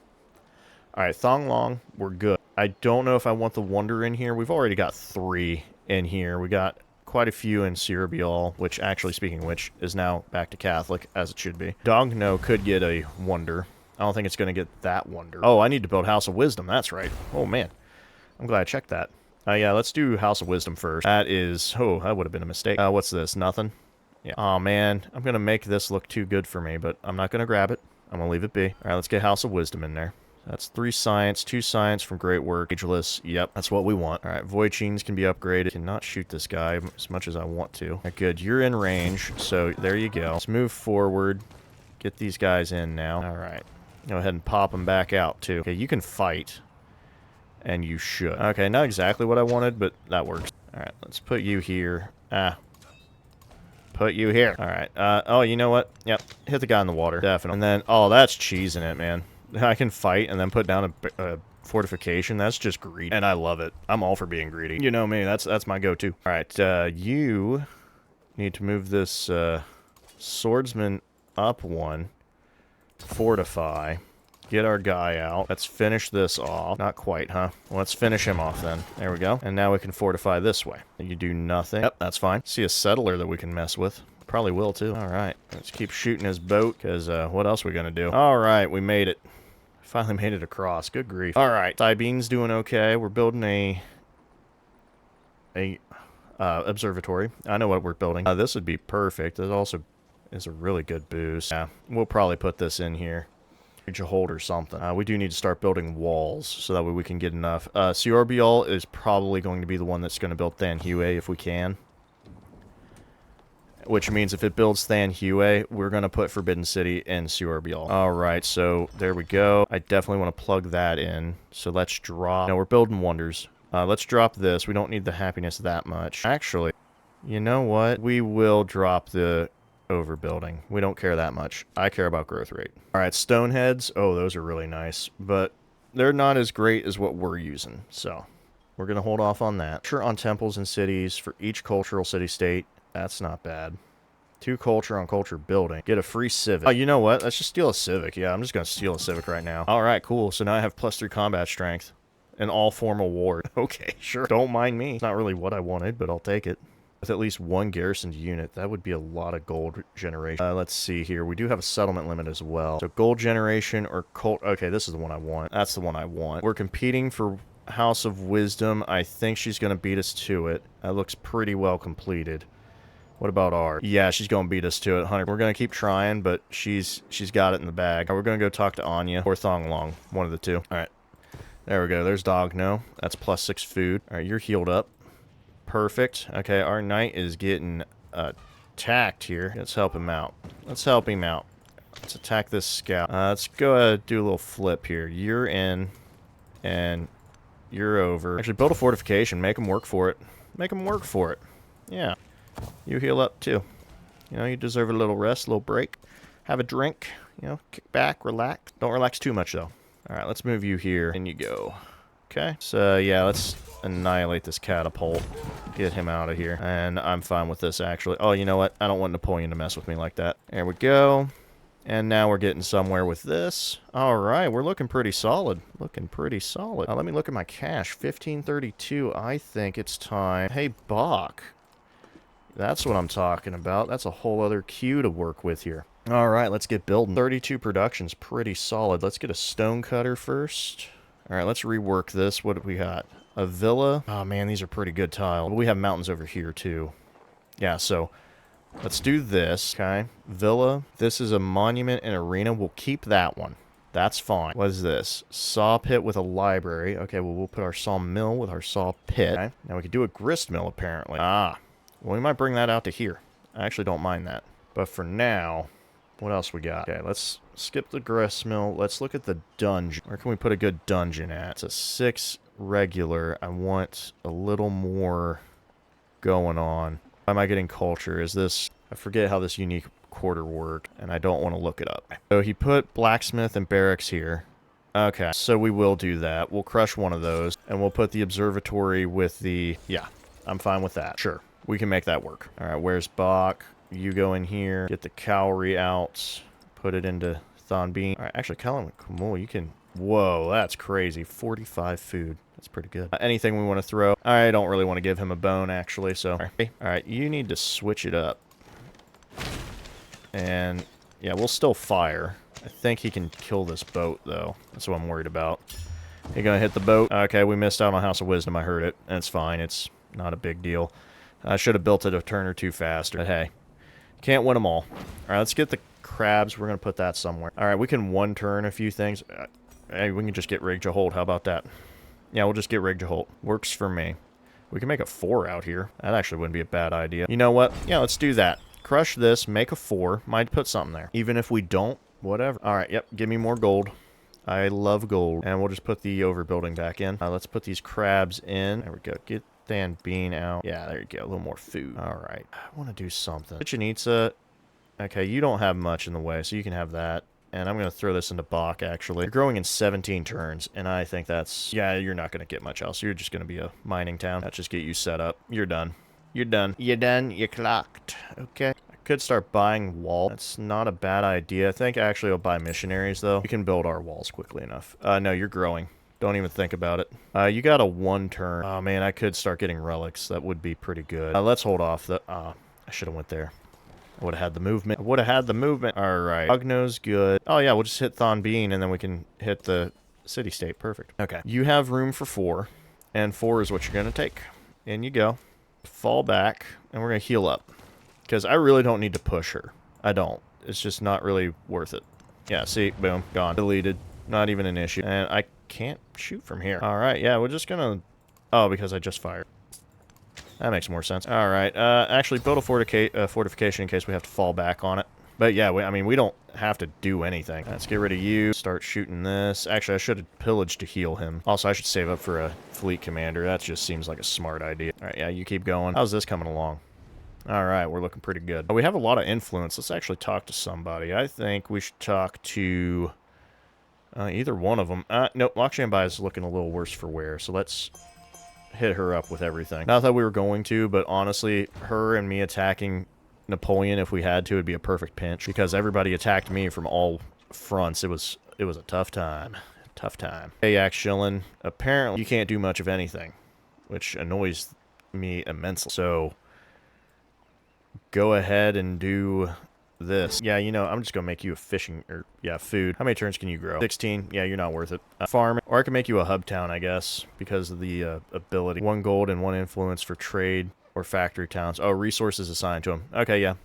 Alright, Thong Long, we're good. I don't know if I want the Wonder in here. We've already got 3 in here. We got quite a few in Cerebiol, which, actually, speaking of which, is now back to Catholic, as it should be. Dogno could get a Wonder. I don't think it's going to get that Wonder. Oh, I need to build House of Wisdom. That's right. Oh, man. I'm glad I checked that. Yeah, let's do House of Wisdom first. That is... Oh, that would have been a mistake. What's this? Nothing? Yeah. Oh, man. I'm going to make this look too good for me, but I'm not going to grab it. I'm going to leave it be. All right, let's get House of Wisdom in there. That's 3 science, 2 science from Great Work. Ageless. Yep, that's what we want. All right, Voichines can be upgraded. Cannot shoot this guy as much as I want to. All right, good. You're in range, so there you go. Let's move forward. Get these guys in now. All right. Go ahead and pop them back out, too. Okay, you can fight. And you should. Okay, not exactly what I wanted, but that works. Alright, let's put you here. Put you here. Alright, oh, you know what? Yep, hit the guy in the water. Definitely. And then, oh, that's cheesing it, man. I can fight and then put down a fortification. That's just greed. And I love it. I'm all for being greedy. You know me, that's my go-to. Alright, you need to move this, swordsman up 1. Fortify. Get our guy out. Let's finish this off. Not quite, huh? Well, let's finish him off then. There we go. And now we can fortify this way. You do nothing. Yep, that's fine. See a settler that we can mess with. Probably will, too. All right. Let's keep shooting his boat, because what else are we going to do? All right, we made it. Finally made it across. Good grief. All right. Sibene's doing okay. We're building a observatory. I know what we're building. This would be perfect. It also is a really good boost. Yeah, we'll probably put this in here. A hold or something. We do need to start building walls so that way we can get enough. Cerebiol is probably going to be the one that's going to build Thanhue if we can. Which means if it builds Thanhue, we're going to put Forbidden City in Cerebiol. Alright, so there we go. I definitely want to plug that in. So let's drop... No, we're building wonders. Let's drop this. We don't need the happiness that much. Actually, you know what? We will drop the... overbuilding. We don't care that much. I care about growth rate. Alright, stoneheads. Oh, those are really nice. But they're not as great as what we're using. So, we're going to hold off on that. Culture on temples and cities for each cultural city-state. That's not bad. 2 culture on culture building. Get a free civic. Oh, you know what? Let's just steal a civic. Yeah, I'm just going to steal a civic right now. Alright, cool. So now I have +3 combat strength. And all formal war. Okay, sure. Don't mind me. It's not really what I wanted, but I'll take it. With at least one garrisoned unit, that would be a lot of gold generation. Let's see here. We do have a settlement limit as well. So gold generation or cult. Okay, this is the one I want. That's the one I want. We're competing for House of Wisdom. I think she's going to beat us to it. That looks pretty well completed. What about ours? Yeah, she's going to beat us to it, 100. We're going to keep trying, but she's got it in the bag. We're going to go talk to Anya or Thong Long. One of the two. All right. There we go. There's Dog. No. That's +6 food. All right, you're healed up. Perfect. Okay, our knight is getting attacked here. Let's help him out. Let's help him out. Let's attack this scout. Let's go ahead and do a little flip here. You're in, and you're over. Actually, build a fortification. Make them work for it. Make them work for it. Yeah. You heal up, too. You know, you deserve a little rest, a little break. Have a drink. You know, kick back, relax. Don't relax too much, though. All right, let's move you here. And you go. Okay. So, yeah, let's annihilate this catapult. Get him out of here. And I'm fine with this, actually. Oh, you know what? I don't want Napoleon to mess with me like that. There we go. And now we're getting somewhere with this. All right, we're looking pretty solid. Looking pretty solid. Let me look at my cash. 1532. I think it's time. Hey, Bach. That's what I'm talking about. That's a whole other queue to work with here. All right, let's get building. 32 production's pretty solid. Let's get a stone cutter first. All right, let's rework this. What do we got? A villa. Oh, man, these are pretty good tile. We have mountains over here, too. Yeah, so let's do this. Okay, villa. This is a monument and arena. We'll keep that one. That's fine. What is this? Saw pit with a library. Okay, well, we'll put our saw mill with our saw pit. Okay, now we could do a grist mill, apparently. Ah, well, we might bring that out to here. I actually don't mind that. But for now, what else we got? Okay, let's skip the grist mill. Let's look at the dungeon. Where can we put a good dungeon at? It's a 6 regular. I want a little more going on. Why am I getting culture? Is this... I forget how this unique quarter worked, and I don't want to look it up. So he put blacksmith and barracks here. Okay, so we will do that. We'll crush one of those, and we'll put the observatory with the... Yeah, I'm fine with that. Sure, we can make that work. All right, where's Bach? You go in here, get the cavalry out, put it into Thonbean. All right, actually, Callum, come on, you can... Whoa, that's crazy. 45 food. That's pretty good. Anything we want to throw? I don't really want to give him a bone, actually, so... Alright, you need to switch it up. And, yeah, we'll still fire. I think he can kill this boat, though. That's what I'm worried about. He gonna hit the boat? Okay, we missed out on House of Wisdom. I heard it. That's fine. It's not a big deal. I should have built it a turn or two faster. But, hey, can't win them all. Alright, let's get the crabs. We're gonna put that somewhere. Alright, we can one-turn a few things. Hey, we can just get Rig Jahold. How about that? Yeah, we'll just get Rig Jahold. Works for me. We can make a 4 out here. That actually wouldn't be a bad idea. You know what? Yeah, let's do that. Crush this, make a 4. Might put something there. Even if we don't, whatever. Alright, yep, give me more gold. I love gold. And we'll just put the overbuilding back in. Let's put these crabs in. There we go. Get Dan Bean out. Yeah, there you go. A little more food. Alright. I want to do something. Kitchenitsa. Okay, you don't have much in the way, so you can have that. And I'm going to throw this into Bach, actually. You're growing in 17 turns, and I think that's... Yeah, you're not going to get much else. You're just going to be a mining town. Let's just get you set up. You're done. You're done. You're done. You're clocked. Okay. I could start buying walls. That's not a bad idea. I think actually I'll buy missionaries, though. We can build our walls quickly enough. No, you're growing. Don't even think about it. You got a 1 turn. Oh, man, I could start getting relics. That would be pretty good. Let's hold off. I should have went there. I would have had the movement. I would have had the movement. All right. Ogno's good. Oh, yeah, we'll just hit Thonbean, and then we can hit the city-state. Perfect. Okay. You have room for 4, and 4 is what you're going to take. In you go. Fall back, and we're going to heal up. Because I really don't need to push her. I don't. It's just not really worth it. Yeah, see? Boom. Gone. Deleted. Not even an issue. And I can't shoot from here. All right. Yeah, we're just going to... Oh, because I just fired. That makes more sense. All right. Actually, build a fortification in case we have to fall back on it. But yeah, I mean, we don't have to do anything. Let's get rid of you. Start shooting this. Actually, I should have pillaged to heal him. Also, I should save up for a fleet commander. That just seems like a smart idea. All right, yeah, you keep going. How's this coming along? All right, we're looking pretty good. We have a lot of influence. Let's actually talk to somebody. I think we should talk to either one of them. Nope, Lokshanbai is looking a little worse for wear, so let's... hit her up with everything. Not that we were going to, but honestly, her and me attacking Napoleon, if we had to, would be a perfect pinch. Because everybody attacked me from all fronts. It was a tough time. Tough time. Hey, Shillin, apparently you can't do much of anything, which annoys me immensely. So, go ahead and do this. Yeah, you know, I'm just gonna make you a fishing, or yeah, food. How many turns can you grow? 16. Yeah, you're not worth it. Farm, or I can make you a hub town, I guess, because of the ability. 1 gold and 1 influence for trade or factory towns. Oh, resources assigned to them. Okay, yeah,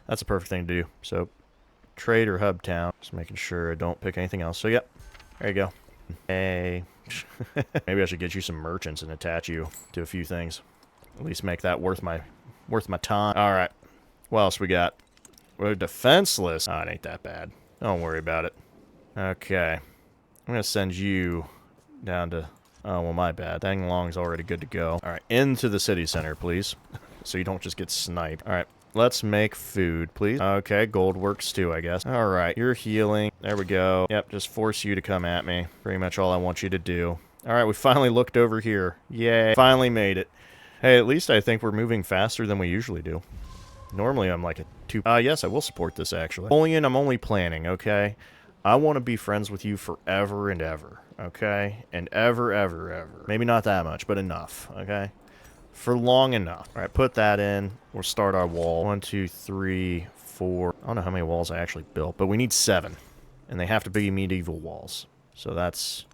that's a perfect thing to do. So, trade or hub town. Just making sure I don't pick anything else. So, yep, there you go. Hey, maybe I should get you some merchants and attach you to a few things. At least make that worth my time. All right, what else we got? We're defenseless. Oh, it ain't that bad. Don't worry about it. Okay. I'm going to send you down to... Oh, well, my bad. Dang Long's already good to go. All right, into the city center, please. So you don't just get sniped. All right, let's make food, please. Okay, gold works too, I guess. All right, you're healing. There we go. Yep, just force you to come at me. Pretty much all I want you to do. All right, we finally looked over here. Yay. Finally made it. Hey, at least I think we're moving faster than we usually do. Normally, I'm like a 2... yes, I will support this, actually. Napoleon, I'm only planning, okay? I want to be friends with you forever and ever, okay? And ever, ever, ever. Maybe not that much, but enough, okay? For long enough. All right, put that in. We'll start our wall. 1, 2, 3, 4. I don't know how many walls I actually built, but we need 7. And they have to be medieval walls. So that's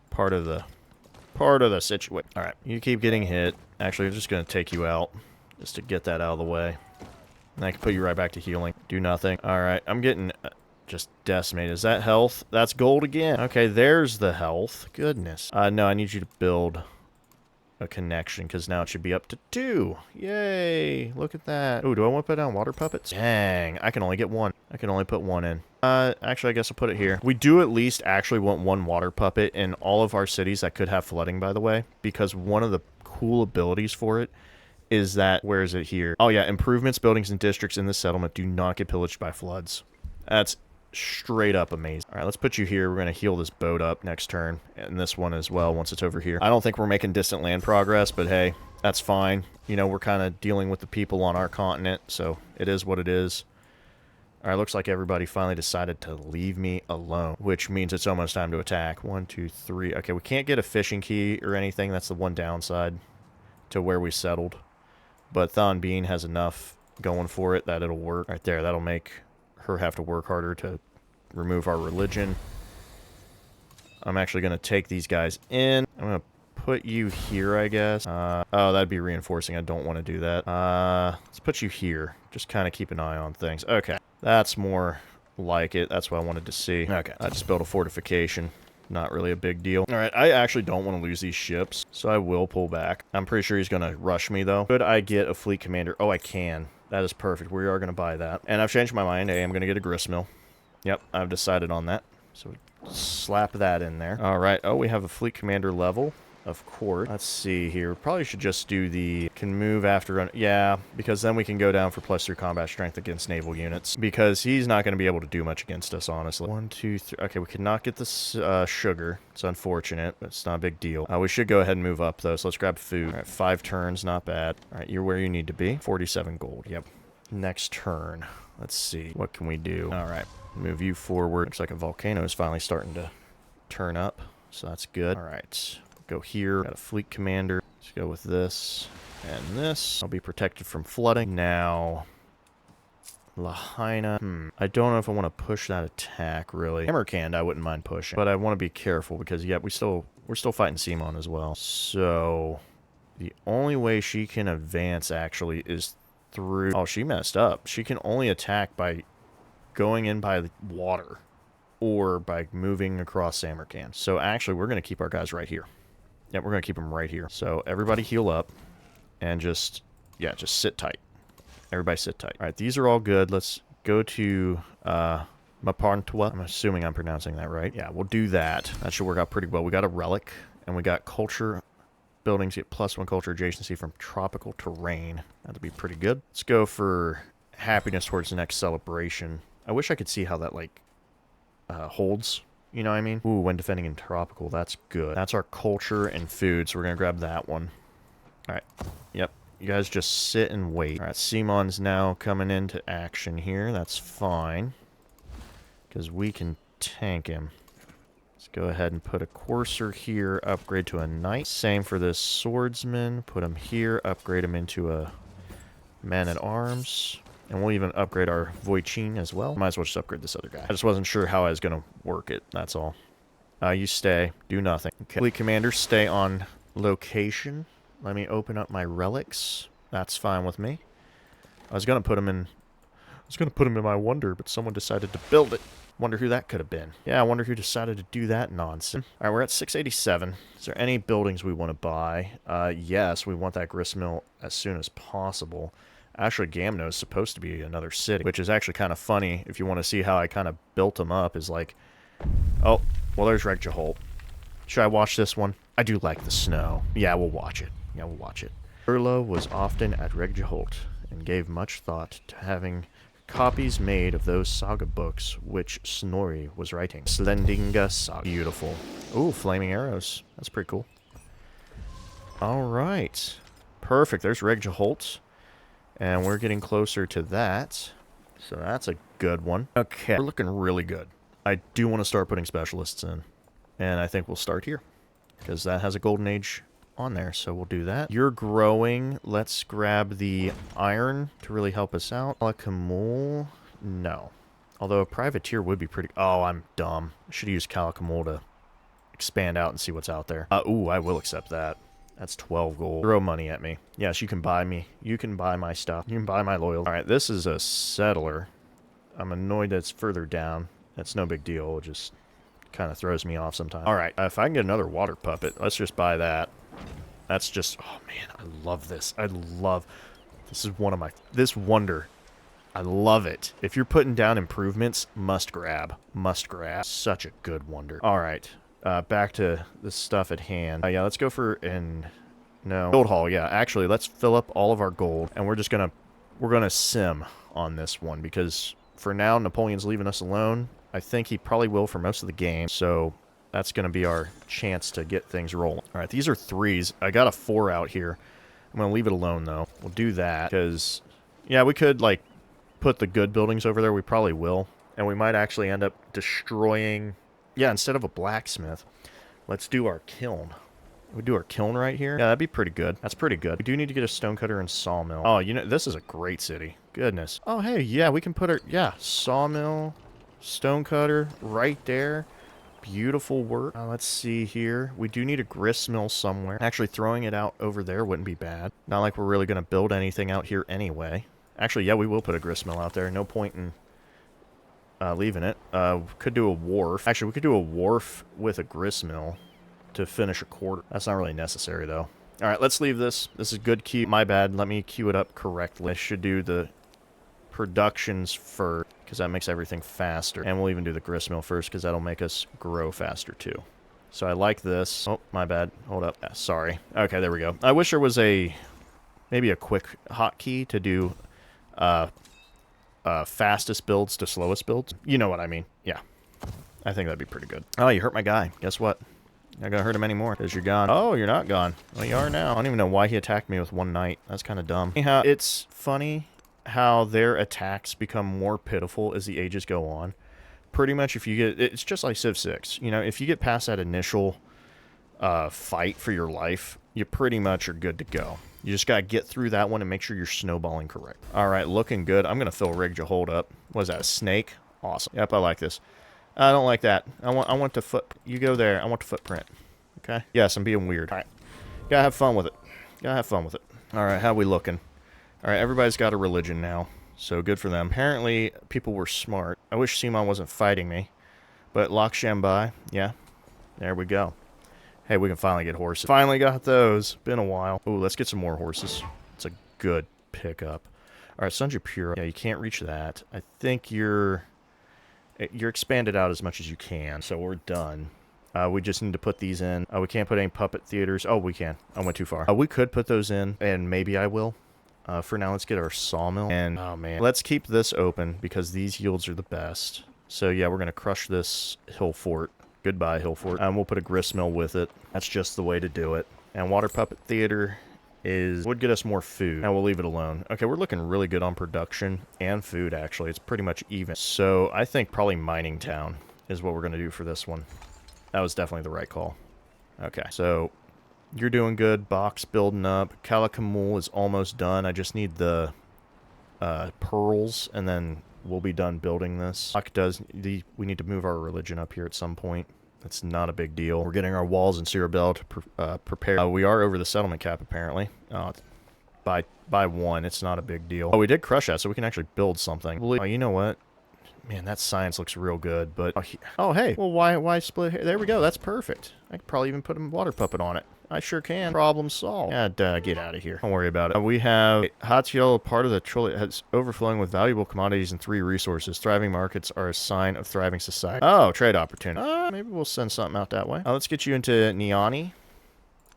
part of the situation. All right, you keep getting hit. Actually, I'm just going to take you out just to get that out of the way. And I can put you right back to healing. Do nothing. All right, I'm getting just decimated. Is that health? That's gold again. Okay, there's the health. Goodness. No, I need you to build a connection because now it should be up to 2. Yay! Look at that. Oh, do I want to put down water puppets? Dang, I can only get 1. I can only put 1 in. Actually, I guess I'll put it here. We do at least actually want 1 water puppet in all of our cities that could have flooding, by the way, because one of the cool abilities for it is that, where is it here? Oh yeah, improvements, buildings, and districts in the settlement do not get pillaged by floods. That's straight up amazing. All right, let's put you here. We're going to heal this boat up next turn, and this one as well once it's over here. I don't think we're making distant land progress, but hey, that's fine. You know, we're kind of dealing with the people on our continent, so it is what it is. All right, looks like everybody finally decided to leave me alone, which means it's almost time to attack. 1, 2, 3. Okay, we can't get a fishing key or anything. That's the one downside to where we settled. But Thon Bean has enough going for it that it'll work. Right there, that'll make her have to work harder to remove our religion. I'm actually going to take these guys in. I'm going to put you here, I guess. Oh, that'd be reinforcing. I don't want to do that. Let's put you here. Just kind of keep an eye on things. Okay, that's more like it. That's what I wanted to see. Okay, I just built a fortification. Not really a big deal. All right, I actually don't want to lose these ships, so I will pull back. I'm pretty sure he's going to rush me, though. Could I get a fleet commander? Oh, I can. That is perfect. We are going to buy that. And I've changed my mind. I am going to get a gristmill. Yep, I've decided on that. So slap that in there. All right. Oh, we have a fleet commander level. Of course. Let's see here. Probably should just do the can move after... Yeah, because then we can go down for +3 combat strength against naval units. Because he's not going to be able to do much against us, honestly. 1, 2, 3... Okay, we cannot get this sugar. It's unfortunate, but it's not a big deal. We should go ahead and move up, though, so let's grab food. All right, 5 turns, not bad. All right, you're where you need to be. 47 gold, yep. Next turn. Let's see. What can we do? All right, move you forward. Looks like a volcano is finally starting to turn up, so that's good. All right. Go here. Got a fleet commander. Let's go with this and this. I'll be protected from flooding. Now, Lahaina. I don't know if I want to push that attack, really. Samarkand, I wouldn't mind pushing. But I want to be careful because, yeah, we're still fighting Simon as well. So, the only way she can advance, actually, is through... Oh, she messed up. She can only attack by going in by water or by moving across Samarkand. So, actually, we're going to keep our guys right here. Yeah, we're going to keep them right here. So everybody heal up and just sit tight. Everybody sit tight. All right, these are all good. Let's go to Maparntwa. I'm assuming I'm pronouncing that right. Yeah, we'll do that. That should work out pretty well. We got a relic, and we got culture buildings get +1 culture adjacency from tropical terrain. That'd be pretty good. Let's go for happiness towards the next celebration. I wish I could see how that, like, holds. You know what I mean? Ooh, when defending in tropical, that's good. That's our culture and food, so we're going to grab that one. All right. Yep. You guys just sit and wait. All right, Simon's now coming into action here. That's fine. Because we can tank him. Let's go ahead and put a courser here, upgrade to a knight. Same for this swordsman. Put him here, upgrade him into a Man-at-Arms. And we'll even upgrade our Voichin as well. Might as well just upgrade this other guy. I just wasn't sure how I was going to work it, that's all. You stay. Do nothing. Okay. Fleet Commander, stay on location. Let me open up my relics. That's fine with me. I was going to put them in... my wonder, but someone decided to build it. Wonder who that could have been. Yeah, I wonder who decided to do that nonsense. Alright, we're at 687. Is there any buildings we want to buy? Yes, we want that gristmill as soon as possible. Actually, Gamno is supposed to be another city, which is actually kind of funny if you want to see how I kind of built them up, is like... Oh, well, there's Regjaholt. Should I watch this one? I do like the snow. Yeah, we'll watch it. Yeah, we'll watch it. Urlo was often at Regjaholt and gave much thought to having copies made of those saga books which Snorri was writing. Slendinga Saga. Beautiful. Ooh, flaming arrows. That's pretty cool. Alright. Perfect. There's Regjaholt. And we're getting closer to that. So that's a good one. Okay. We're looking really good. I do want to start putting specialists in. And I think we'll start here. Because that has a golden age on there, so we'll do that. You're growing. Let's grab the iron to really help us out. Calakamul, no. Although a privateer would be pretty... Oh, I'm dumb. I should use Calakamul to expand out and see what's out there. Ooh, I will accept that. That's 12 gold. Throw money at me. Yes, you can buy me. You can buy my stuff. You can buy my loyalty. Alright, this is a settler. I'm annoyed that it's further down. That's no big deal. It just kind of throws me off sometimes. Alright, if I can get another water puppet, let's just buy that. That's just... Oh, man, I love this. I love... This is one of my... This wonder. I love it. If you're putting down improvements, must grab. Must grab. Such a good wonder. Alright. Back to the stuff at hand. Yeah, let's go for an... No. Gold haul, yeah. Actually, let's fill up all of our gold. And we're just gonna... We're gonna sim on this one. Because for now, Napoleon's leaving us alone. I think he probably will for most of the game. So... That's going to be our chance to get things rolling. All right, these are 3s. I got a 4 out here. I'm going to leave it alone, though. We'll do that because, yeah, we could, like, put the good buildings over there. We probably will. And we might actually end up destroying... Yeah, instead of a blacksmith, let's do our kiln. We do our kiln right here. Yeah, that'd be pretty good. That's pretty good. We do need to get a stonecutter and sawmill. Oh, you know, this is a great city. Goodness. Oh, hey, yeah, we can put our... Yeah, sawmill, stonecutter right there. Beautiful work. Let's see here. We do need a grist mill somewhere. Actually, throwing it out over there wouldn't be bad. Not like we're really going to build anything out here anyway. Actually, yeah, we will put a grist mill out there. No point in leaving it. Could do a wharf. Actually, we could do a wharf with a grist mill to finish a quarter. That's not really necessary, though. All right, let's leave this. This is good queue. My bad. Let me queue it up correctly. I should do the productions first, because that makes everything faster. And we'll even do the grist mill first, because that'll make us grow faster, too. So I like this. Oh, my bad. Hold up. Yeah, sorry. Okay, there we go. I wish there was maybe a quick hotkey to do fastest builds to slowest builds. You know what I mean. Yeah. I think that'd be pretty good. Oh, you hurt my guy. Guess what? Not gonna hurt him anymore, because you're gone. Oh, you're not gone. Well, you are now. I don't even know why he attacked me with one knight. That's kind of dumb. Anyhow, it's funny how their attacks become more pitiful as the ages go on. Pretty much if you get... It's just like Civ 6. You know, if you get past that initial fight for your life, you pretty much are good to go. You just gotta get through that one and make sure you're snowballing correct. Alright, looking good. I'm gonna fill Regjaholt up. What is that, a snake? Awesome. Yep, I like this. I don't like that. I want the foot... You go there. I want the footprint. Okay? Yes, I'm being weird. Alright. Gotta have fun with it. Gotta have fun with it. Alright, how we looking? Alright, everybody's got a religion now, so good for them. Apparently, people were smart. I wish Simon wasn't fighting me, but Lakshambai, yeah, there we go. Hey, we can finally get horses. Finally got those. Been a while. Ooh, let's get some more horses. It's a good pickup. Alright, Sanjapura. Yeah, you can't reach that. I think you're expanded out as much as you can, so we're done. We just need to put these in. We can't put any puppet theaters. Oh, we can. I went too far. We could put those in, and maybe I will. For now, let's get our sawmill. And, oh man, let's keep this open because these yields are the best. So yeah, we're going to crush this hill fort. Goodbye, hill fort. And we'll put a grist mill with it. That's just the way to do it. And water puppet theater would get us more food. And we'll leave it alone. Okay, we're looking really good on production and food, actually. It's pretty much even. So I think probably mining town is what we're going to do for this one. That was definitely the right call. Okay, so... You're doing good. Box building up. Calakamul is almost done. I just need the pearls, and then we'll be done building this. We need to move our religion up here at some point. That's not a big deal. We're getting our walls and sewer bell to prepare. We are over the settlement cap, apparently. By 1, it's not a big deal. Oh, we did crush that, so we can actually build something. Oh, you know what? Man, that science looks real good, but... Oh, hey. Well, why split here? There we go. That's perfect. I could probably even put a water puppet on it. I sure can. Problem solved. Get out of here. Don't worry about it. We have Hatsiel, part of the trolley, has overflowing with valuable commodities and 3 resources. Thriving markets are a sign of thriving society. Oh, trade opportunity. Maybe we'll send something out that way. Let's get you into Niani,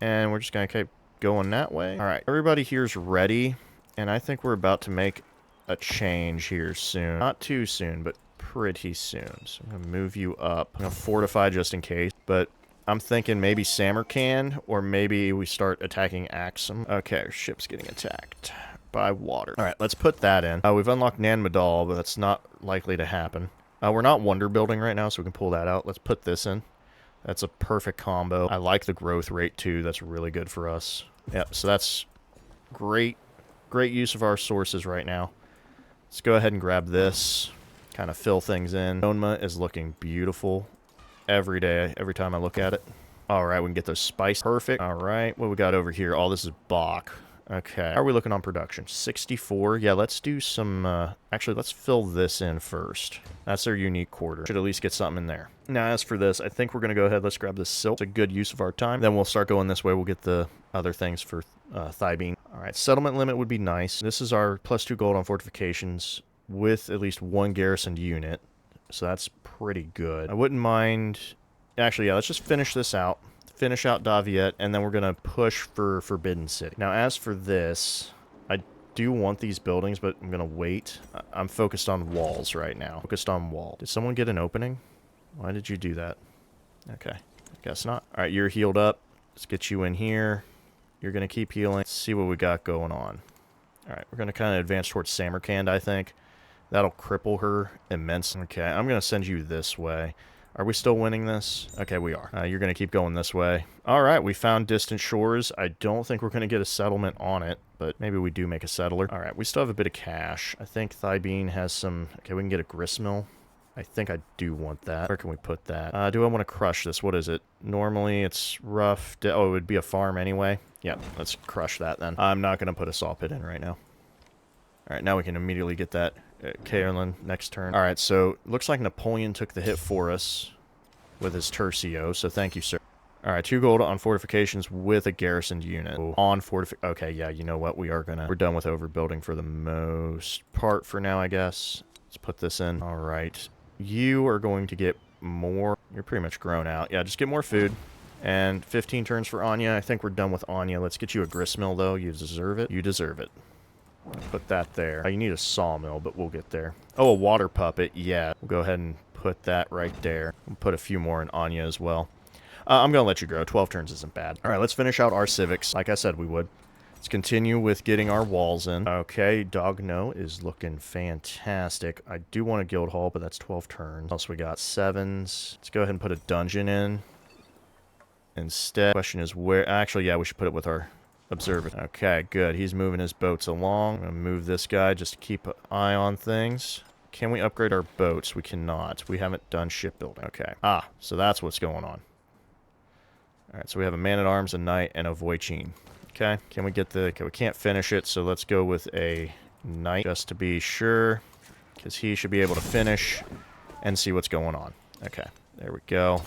and we're just going to keep going that way. All right. Everybody here's ready, and I think we're about to make a change here soon. Not too soon, but pretty soon. So I'm going to move you up. I'm going to fortify just in case, but I'm thinking maybe Samarkand, or maybe we start attacking Axum. Okay, our ship's getting attacked by water. All right, let's put that in. We've unlocked Nan Madal, but that's not likely to happen. We're not wonder building right now, so we can pull that out. Let's put this in. That's a perfect combo. I like the growth rate, too. That's really good for us. Yep, so that's great use of our sources right now. Let's go ahead and grab this, kind of fill things in. Donma is looking beautiful every day, every time I look at it. All right, we can get those spices. Perfect. All right, what we got over here? All this is Bach. Okay, how are we looking on production? 64. Yeah, let's do some, actually, let's fill this in first. That's our unique quarter. Should at least get something in there. Now, as for this, I think we're going to go ahead. Let's grab this silk. It's a good use of our time. Then we'll start going this way. We'll get the other things for Thybine. All right, settlement limit would be nice. This is our +2 gold on fortifications with at least 1 garrisoned unit. So that's pretty good. I wouldn't mind... Actually, yeah, let's just finish this out. Finish out Daviet, and then we're going to push for Forbidden City. Now, as for this, I do want these buildings, but I'm going to wait. I'm focused on walls right now. Focused on wall. Did someone get an opening? Why did you do that? Okay, I guess not. All right, you're healed up. Let's get you in here. You're going to keep healing. Let's see what we got going on. All right, we're going to kind of advance towards Samarkand, I think. That'll cripple her immensely. Okay, I'm going to send you this way. Are we still winning this? Okay, we are. You're going to keep going this way. All right, we found distant shores. I don't think we're going to get a settlement on it, but maybe we do make a settler. All right, we still have a bit of cash. I think Thybine has some... Okay, we can get a gristmill. I think I do want that. Where can we put that? Do I want to crush this? What is it? Normally, it's rough. Oh, it would be a farm anyway. Yeah, let's crush that then. I'm not going to put a saw pit in right now. All right, now we can immediately get that. Caroline, next turn. All right, so looks like Napoleon took the hit for us with his Tercio, so thank you, sir. All right, 2 gold on fortifications with a garrisoned unit. Okay, yeah, you know what? We're done with overbuilding for the most part for now, I guess. Let's put this in. All right, you are going to get more. You're pretty much grown out. Yeah, just get more food. And 15 turns for Anya. I think we're done with Anya. Let's get you a gristmill, though. You deserve it. You deserve it. Put that there. You need a sawmill, but we'll get there. Oh, a water puppet. Yeah. We'll go ahead and put that right there. We'll put a few more in Anya as well. I'm going to let you grow. 12 turns isn't bad. All right, let's finish out our civics, like I said we would. Let's continue with getting our walls in. Okay, Dogno is looking fantastic. I do want a guild hall, but that's 12 turns. What else we got? 7s. Let's go ahead and put a dungeon in instead. Question is where... Actually, yeah, we should put it with our... observer. Okay, good. He's moving his boats along. I'm going to move this guy just to keep an eye on things. Can we upgrade our boats? We cannot. We haven't done shipbuilding. Okay. So that's what's going on. Alright, so we have a man-at-arms, a knight, and a Voichin. Okay, can we get the... Okay, we can't finish it, so let's go with a knight just to be sure, because he should be able to finish and see what's going on. Okay, there we go.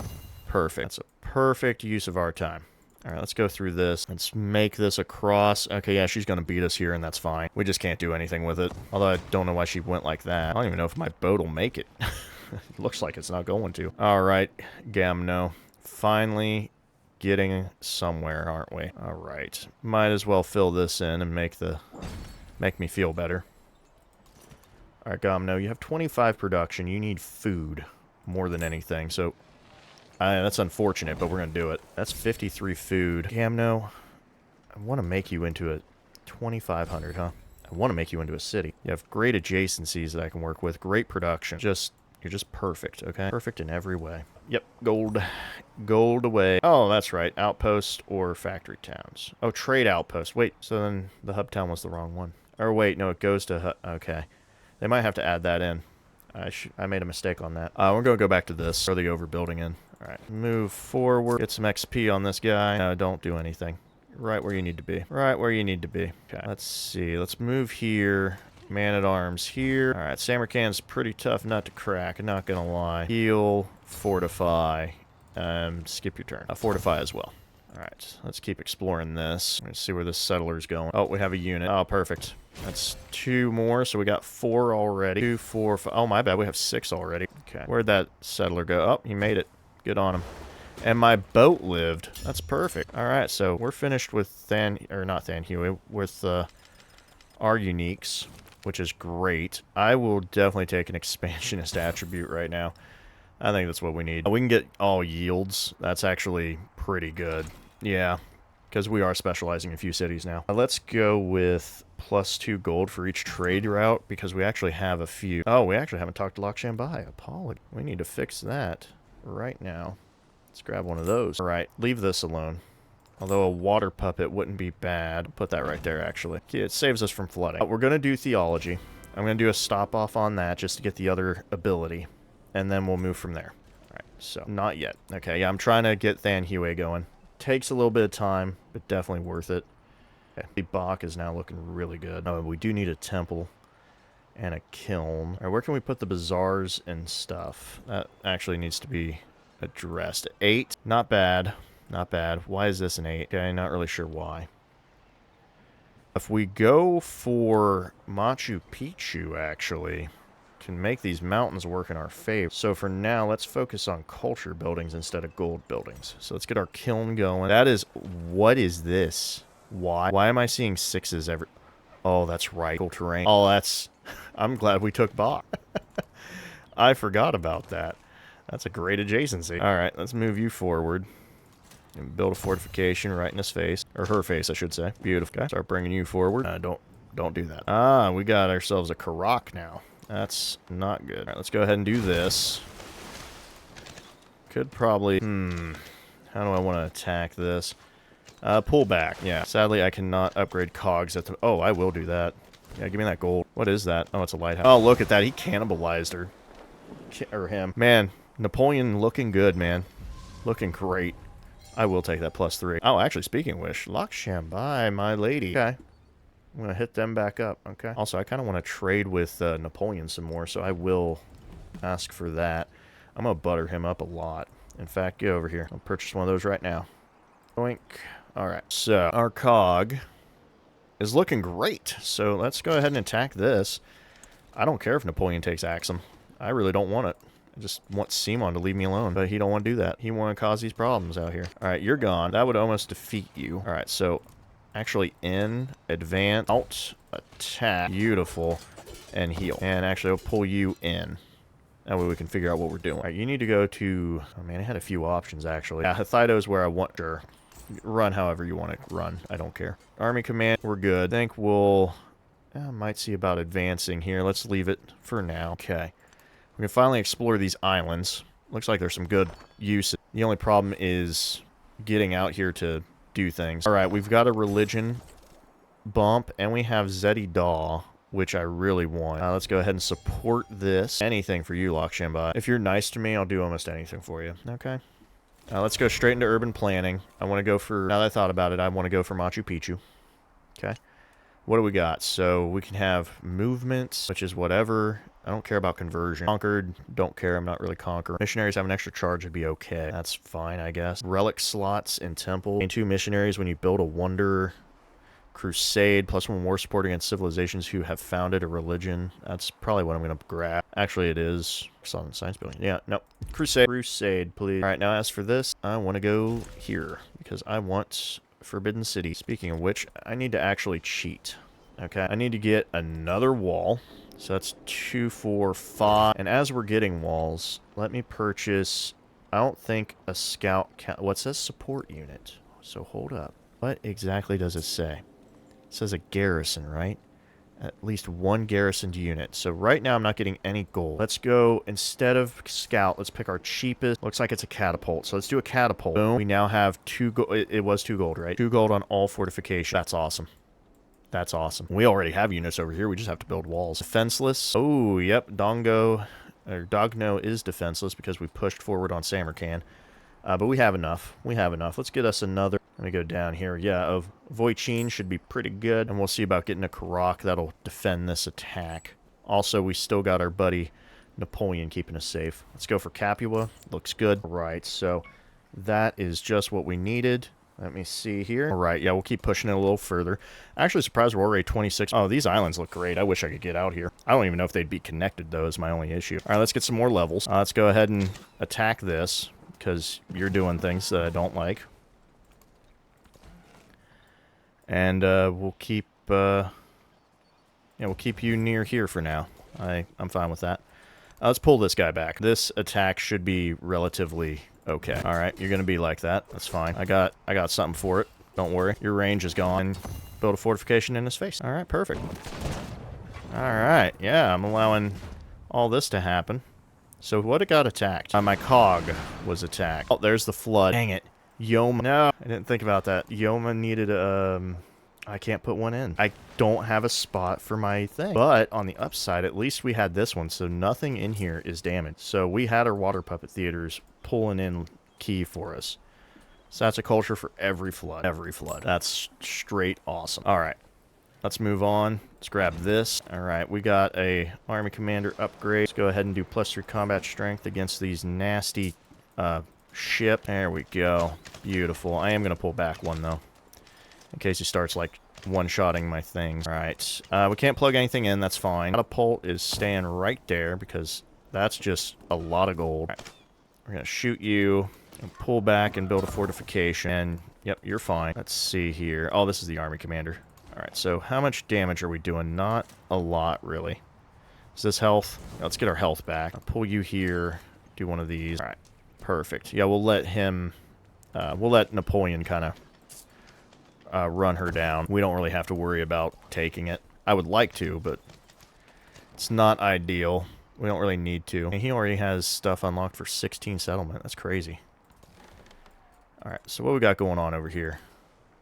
Perfect. That's a perfect use of our time. Alright, let's go through this. Let's make this across. Okay, yeah, she's going to beat us here, and that's fine. We just can't do anything with it. Although I don't know why she went like that. I don't even know if my boat will make it. It looks like it's not going to. Alright, Gamno. Finally getting somewhere, aren't we? Alright. Might as well fill this in and make me feel better. Alright, Gamno, you have 25 production. You need food more than anything, so... that's unfortunate, but we're going to do it. That's 53 food. Gamno, I want to make you into a 2,500, huh? I want to make you into a city. You have great adjacencies that I can work with. Great production. You're just perfect, okay? Perfect in every way. Yep, gold. Gold away. Oh, that's right. Outpost or factory towns. Oh, trade outpost. Wait, so then the hub town was the wrong one. Or wait, no, it goes to... Okay. They might have to add that in. I made a mistake on that. We're going to go back to this. Throw the overbuilding in. Alright, move forward. Get some XP on this guy. No, don't do anything. Right where you need to be. Right where you need to be. Okay, let's see. Let's move here. Man-at-Arms here. Alright, Samarkand's pretty tough nut to crack. I'm not gonna lie. Heal, fortify. Skip your turn. Fortify as well. Alright, let's keep exploring this. Let's see where this settler's going. Oh, we have a unit. Oh, perfect. That's 2 more, so we got 4 already. 2, 4, 5. Oh, my bad. We have 6 already. Okay. Where'd that settler go? Oh, he made it. Good on him. And my boat lived. That's perfect. Alright, so we're finished with not Thanhuey, with our uniques, which is great. I will definitely take an expansionist attribute right now. I think that's what we need. We can get all yields. That's actually pretty good. Yeah, because we are specializing in a few cities now. Let's go with +2 gold for each trade route, because we actually have a few. Oh, we actually haven't talked to Lakshambai. Apology. We need to fix that right now. Let's grab one of those. All right, leave this alone. Although a water puppet wouldn't be bad. Put that right there, actually. It saves us from flooding. We're going to do theology. I'm going to do a stop-off on that just to get the other ability. And then we'll move from there. Alright, so, not yet. Okay, yeah, I'm trying to get Thanhuey going. Takes a little bit of time, but definitely worth it. Okay, the Bach is now looking really good. Oh, we do need a temple and a kiln. Alright, where can we put the bazaars and stuff? That actually needs to be addressed. 8, not bad. Not bad. Why is this an 8? Okay, not really sure why. If we go for Machu Picchu, actually, can make these mountains work in our favor. So for now, let's focus on culture buildings instead of gold buildings. So let's get our kiln going. That is... What is this? Why? Why am I seeing 6s every... Oh, that's right. Cool terrain. Oh, that's... I'm glad we took Bach. I forgot about that. That's a great adjacency. Alright, let's move you forward. And build a fortification right in his face. Or her face, I should say. Beautiful. Okay, start bringing you forward. Don't do that. Ah, we got ourselves a Karak now. That's not good. Alright, let's go ahead and do this. Could probably... How do I want to attack this? Pull back. Yeah. Sadly, I cannot upgrade cogs at the... Oh, I will do that. Yeah, give me that gold. What is that? Oh, it's a lighthouse. Oh, look at that. He cannibalized her. Or him. Man, Napoleon looking good, man. Looking great. I will take that +3. Oh, actually, speaking of which, Lakshambai, my lady. Okay. I'm going to hit them back up, okay? Also, I kind of want to trade with Napoleon some more, so I will ask for that. I'm going to butter him up a lot. In fact, get over here. I'll purchase one of those right now. Boink. Alright, so our cog is looking great. So let's go ahead and attack this. I don't care if Napoleon takes Axum. I really don't want it. I just want Simon to leave me alone, but he don't want to do that. He want to cause these problems out here. Alright, you're gone. That would almost defeat you. Alright, so... Actually, in, advance, out, attack, beautiful, and heal. And actually, I'll pull you in. That way we can figure out what we're doing. Alright, you need to go to... Oh, man, I had a few options, actually. Yeah, Hethido is where I want... Sure. Run however you want to run. I don't care. Army command, we're good. I think we'll... I might see about advancing here. Let's leave it for now. Okay. We can finally explore these islands. Looks like there's some good use. The only problem is getting out here to... do things. Alright, we've got a religion bump, and we have Zeddy Daw, which I really want. Let's go ahead and support this. Anything for you, Lakshambai. If you're nice to me, I'll do almost anything for you. Okay. Let's go straight into urban planning. I want to go for... Now that I thought about it, I want to go for Machu Picchu. Okay. What do we got? So, we can have movements, which is whatever... I don't care about conversion. Conquered, don't care. I'm not really conquering. Missionaries have an extra charge, would be okay. That's fine, I guess. Relic slots in temple. Gain 2 missionaries when you build a wonder. Crusade, +1 war support against civilizations who have founded a religion. That's probably what I'm going to grab. Actually, it is. Science building. Yeah, no. Crusade. Crusade, please. Alright, now as for this, I want to go here. Because I want Forbidden City. Speaking of which, I need to actually cheat. Okay, I need to get another wall. So that's 2, 4, 5. And as we're getting walls, let me purchase... I don't think a scout... What says support unit? So hold up. What exactly does it say? It says a garrison, right? At least 1 garrisoned unit. So right now I'm not getting any gold. Let's go, instead of scout, let's pick our cheapest. Looks like it's a catapult. So let's do a catapult. Boom. We now have 2 gold. It was 2 gold, right? 2 gold on all fortification. That's awesome. That's awesome. We already have units over here. We just have to build walls. Defenseless. Oh, yep. Dogno is defenseless because we pushed forward on Samarkand. But we have enough. We have enough. Let's get us another. Let me go down here. Yeah, Voichin should be pretty good. And we'll see about getting a Karak that'll defend this attack. Also, we still got our buddy Napoleon keeping us safe. Let's go for Capua. Looks good. All right, so that is just what we needed. Let me see here. All right, yeah, we'll keep pushing it a little further. Actually, surprised we're already 26. Oh, these islands look great. I wish I could get out here. I don't even know if they'd be connected, though, is my only issue. All right, let's get some more levels. Let's go ahead and attack this, because you're doing things that I don't like. And we'll keep we'll keep you near here for now. I'm fine with that. Let's pull this guy back. This attack should be relatively okay. All right, you're gonna be like that. That's fine. I got something for it. Don't worry. Your range is gone. Build a fortification in his face. All right, perfect. All right, yeah, I'm allowing all this to happen. So what it got attacked? My cog was attacked. Oh, there's the flood. Dang it. Yoma. No, I didn't think about that. Yoma needed I can't put one in. I don't have a spot for my thing. But on the upside, at least we had this one, so nothing in here is damaged. So we had our water puppet theaters pulling in key for us. So that's a culture for every flood. Every flood. That's straight awesome. All right. Let's move on. Let's grab this. All right, we got a army commander upgrade. Let's go ahead and do +3 combat strength against these nasty ship. There we go. Beautiful. I am going to pull back one, though, in case he starts, like, one-shotting my things. All right. We can't plug anything in. That's fine. Catapult is staying right there because that's just a lot of gold. Right. We're going to shoot you and pull back and build a fortification. And, yep, you're fine. Let's see here. Oh, this is the army commander. All right, so how much damage are we doing? Not a lot, really. Is this health? Yeah, let's get our health back. I'll pull you here. Do one of these. All right, perfect. Yeah, we'll let him... we'll let Napoleon kind of run her down. We don't really have to worry about taking it. I would like to, but it's not ideal. We don't really need to. And he already has stuff unlocked for 16 settlement. That's crazy. All right, so what we got going on over here?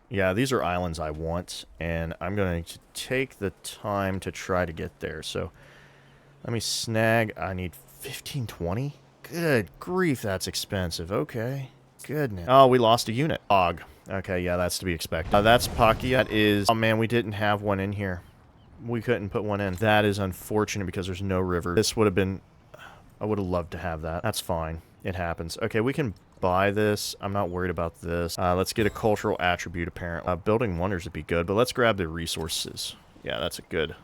Yeah, these are islands I want, and I'm going to take the time to try to get there. So let me snag. I need 1520. Good grief, that's expensive. Okay, goodness. Oh, we lost a unit. Og. Okay, yeah, that's to be expected. That's Pocky. That is... Oh, man, we didn't have one in here. We couldn't put one in. That is unfortunate because there's no river. This would have been... I would have loved to have that. That's fine. It happens. Okay, we can buy this. I'm not worried about this. Let's get a cultural attribute, apparently. Building wonders would be good, but let's grab the resources. Yeah, that's a good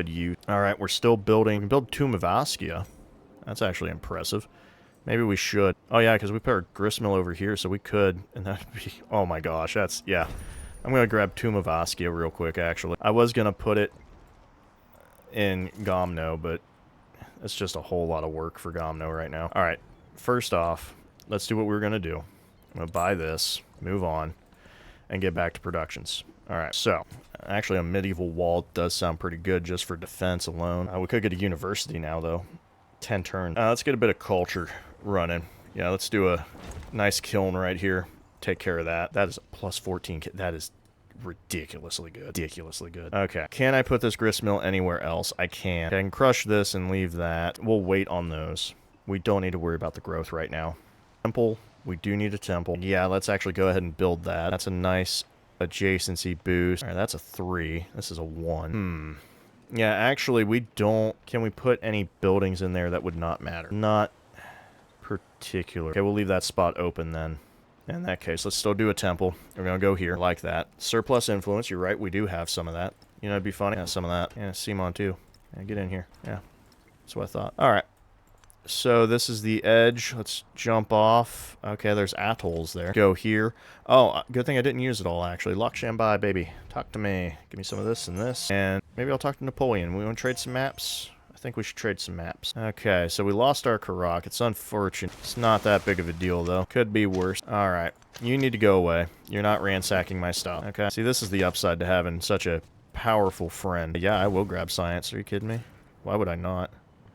use. All right, we're still building. We can build Tomb of Askia. That's actually impressive. Maybe we should. Oh, yeah, because we put our gristmill over here, so we could. And that'd be... Oh, my gosh. That's... Yeah. I'm going to grab Tomb of Askia real quick, actually. I was going to put it in Gomno, but it's just a whole lot of work for Gomno right now. All right. First off, let's do what we were going to do. I'm going to buy this, move on, and get back to productions. All right, so actually a medieval wall does sound pretty good just for defense alone. We could get a university now, though. 10 turns. Let's get a bit of culture running. Yeah, let's do a nice kiln right here. Take care of that. That is a +14. That is ridiculously good. Ridiculously good. Okay. Can I put this gristmill anywhere else? I can. Okay, I can crush this and leave that. We'll wait on those. We don't need to worry about the growth right now. Temple. We do need a temple. Yeah, let's actually go ahead and build that. That's a nice adjacency boost. All right, that's a 3. This is a 1. Yeah, actually, we don't... Can we put any buildings in there that would not matter? Not particular. Okay, we'll leave that spot open then. In that case, let's still do a temple. We're going to go here like that. Surplus influence. You're right, we do have some of that. You know, it'd be funny. Yeah, some of that. Yeah, Simon too. Yeah, get in here. Yeah, that's what I thought. All right. So this is the edge. Let's jump off. Okay, there's atolls there. Go here. Oh, good thing I didn't use it all, actually. Lokshanbai, baby. Talk to me. Give me some of this and this. And maybe I'll talk to Napoleon. We want to trade some maps? I think we should trade some maps. Okay, so we lost our Karak. It's unfortunate. It's not that big of a deal, though. Could be worse. All right. You need to go away. You're not ransacking my stuff. Okay. See, this is the upside to having such a powerful friend. Yeah, I will grab science. Are you kidding me? Why would I not?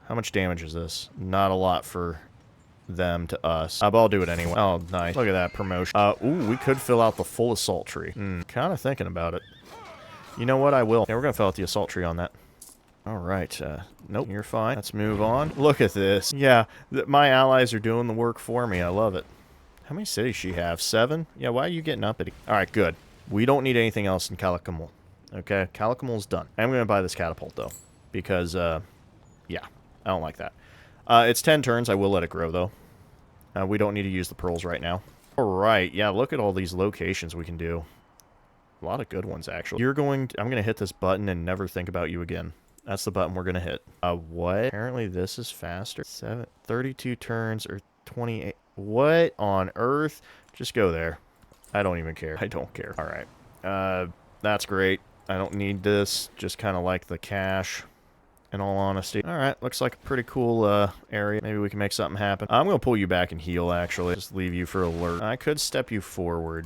How much damage is this? Not a lot for them to us. But I'll do it anyway. Oh, nice. Look at that promotion. Ooh, we could fill out the full assault tree. Kind of thinking about it. You know what? I will. Yeah, we're going to fill out the assault tree on that. Alright, nope, you're fine. Let's move on. Look at this. Yeah, my allies are doing the work for me. I love it. How many cities she have? 7? Yeah, why are you getting uppity? Alright, good. We don't need anything else in Calicamal. Okay, Calicamal's done. I'm going to buy this catapult, though. Because, yeah, I don't like that. It's 10 turns. I will let it grow, though. We don't need to use the pearls right now. Alright, yeah, look at all these locations we can do. A lot of good ones, actually. I'm going to hit this button and never think about you again. That's the button we're going to hit. What? Apparently this is faster. 32 turns or 28. What on earth? Just go there. I don't even care. I don't care. All right. That's great. I don't need this. Just kind of like the cash, in all honesty. All right. Looks like a pretty cool area. Maybe we can make something happen. I'm going to pull you back and heal, actually. Just leave you for alert. I could step you forward.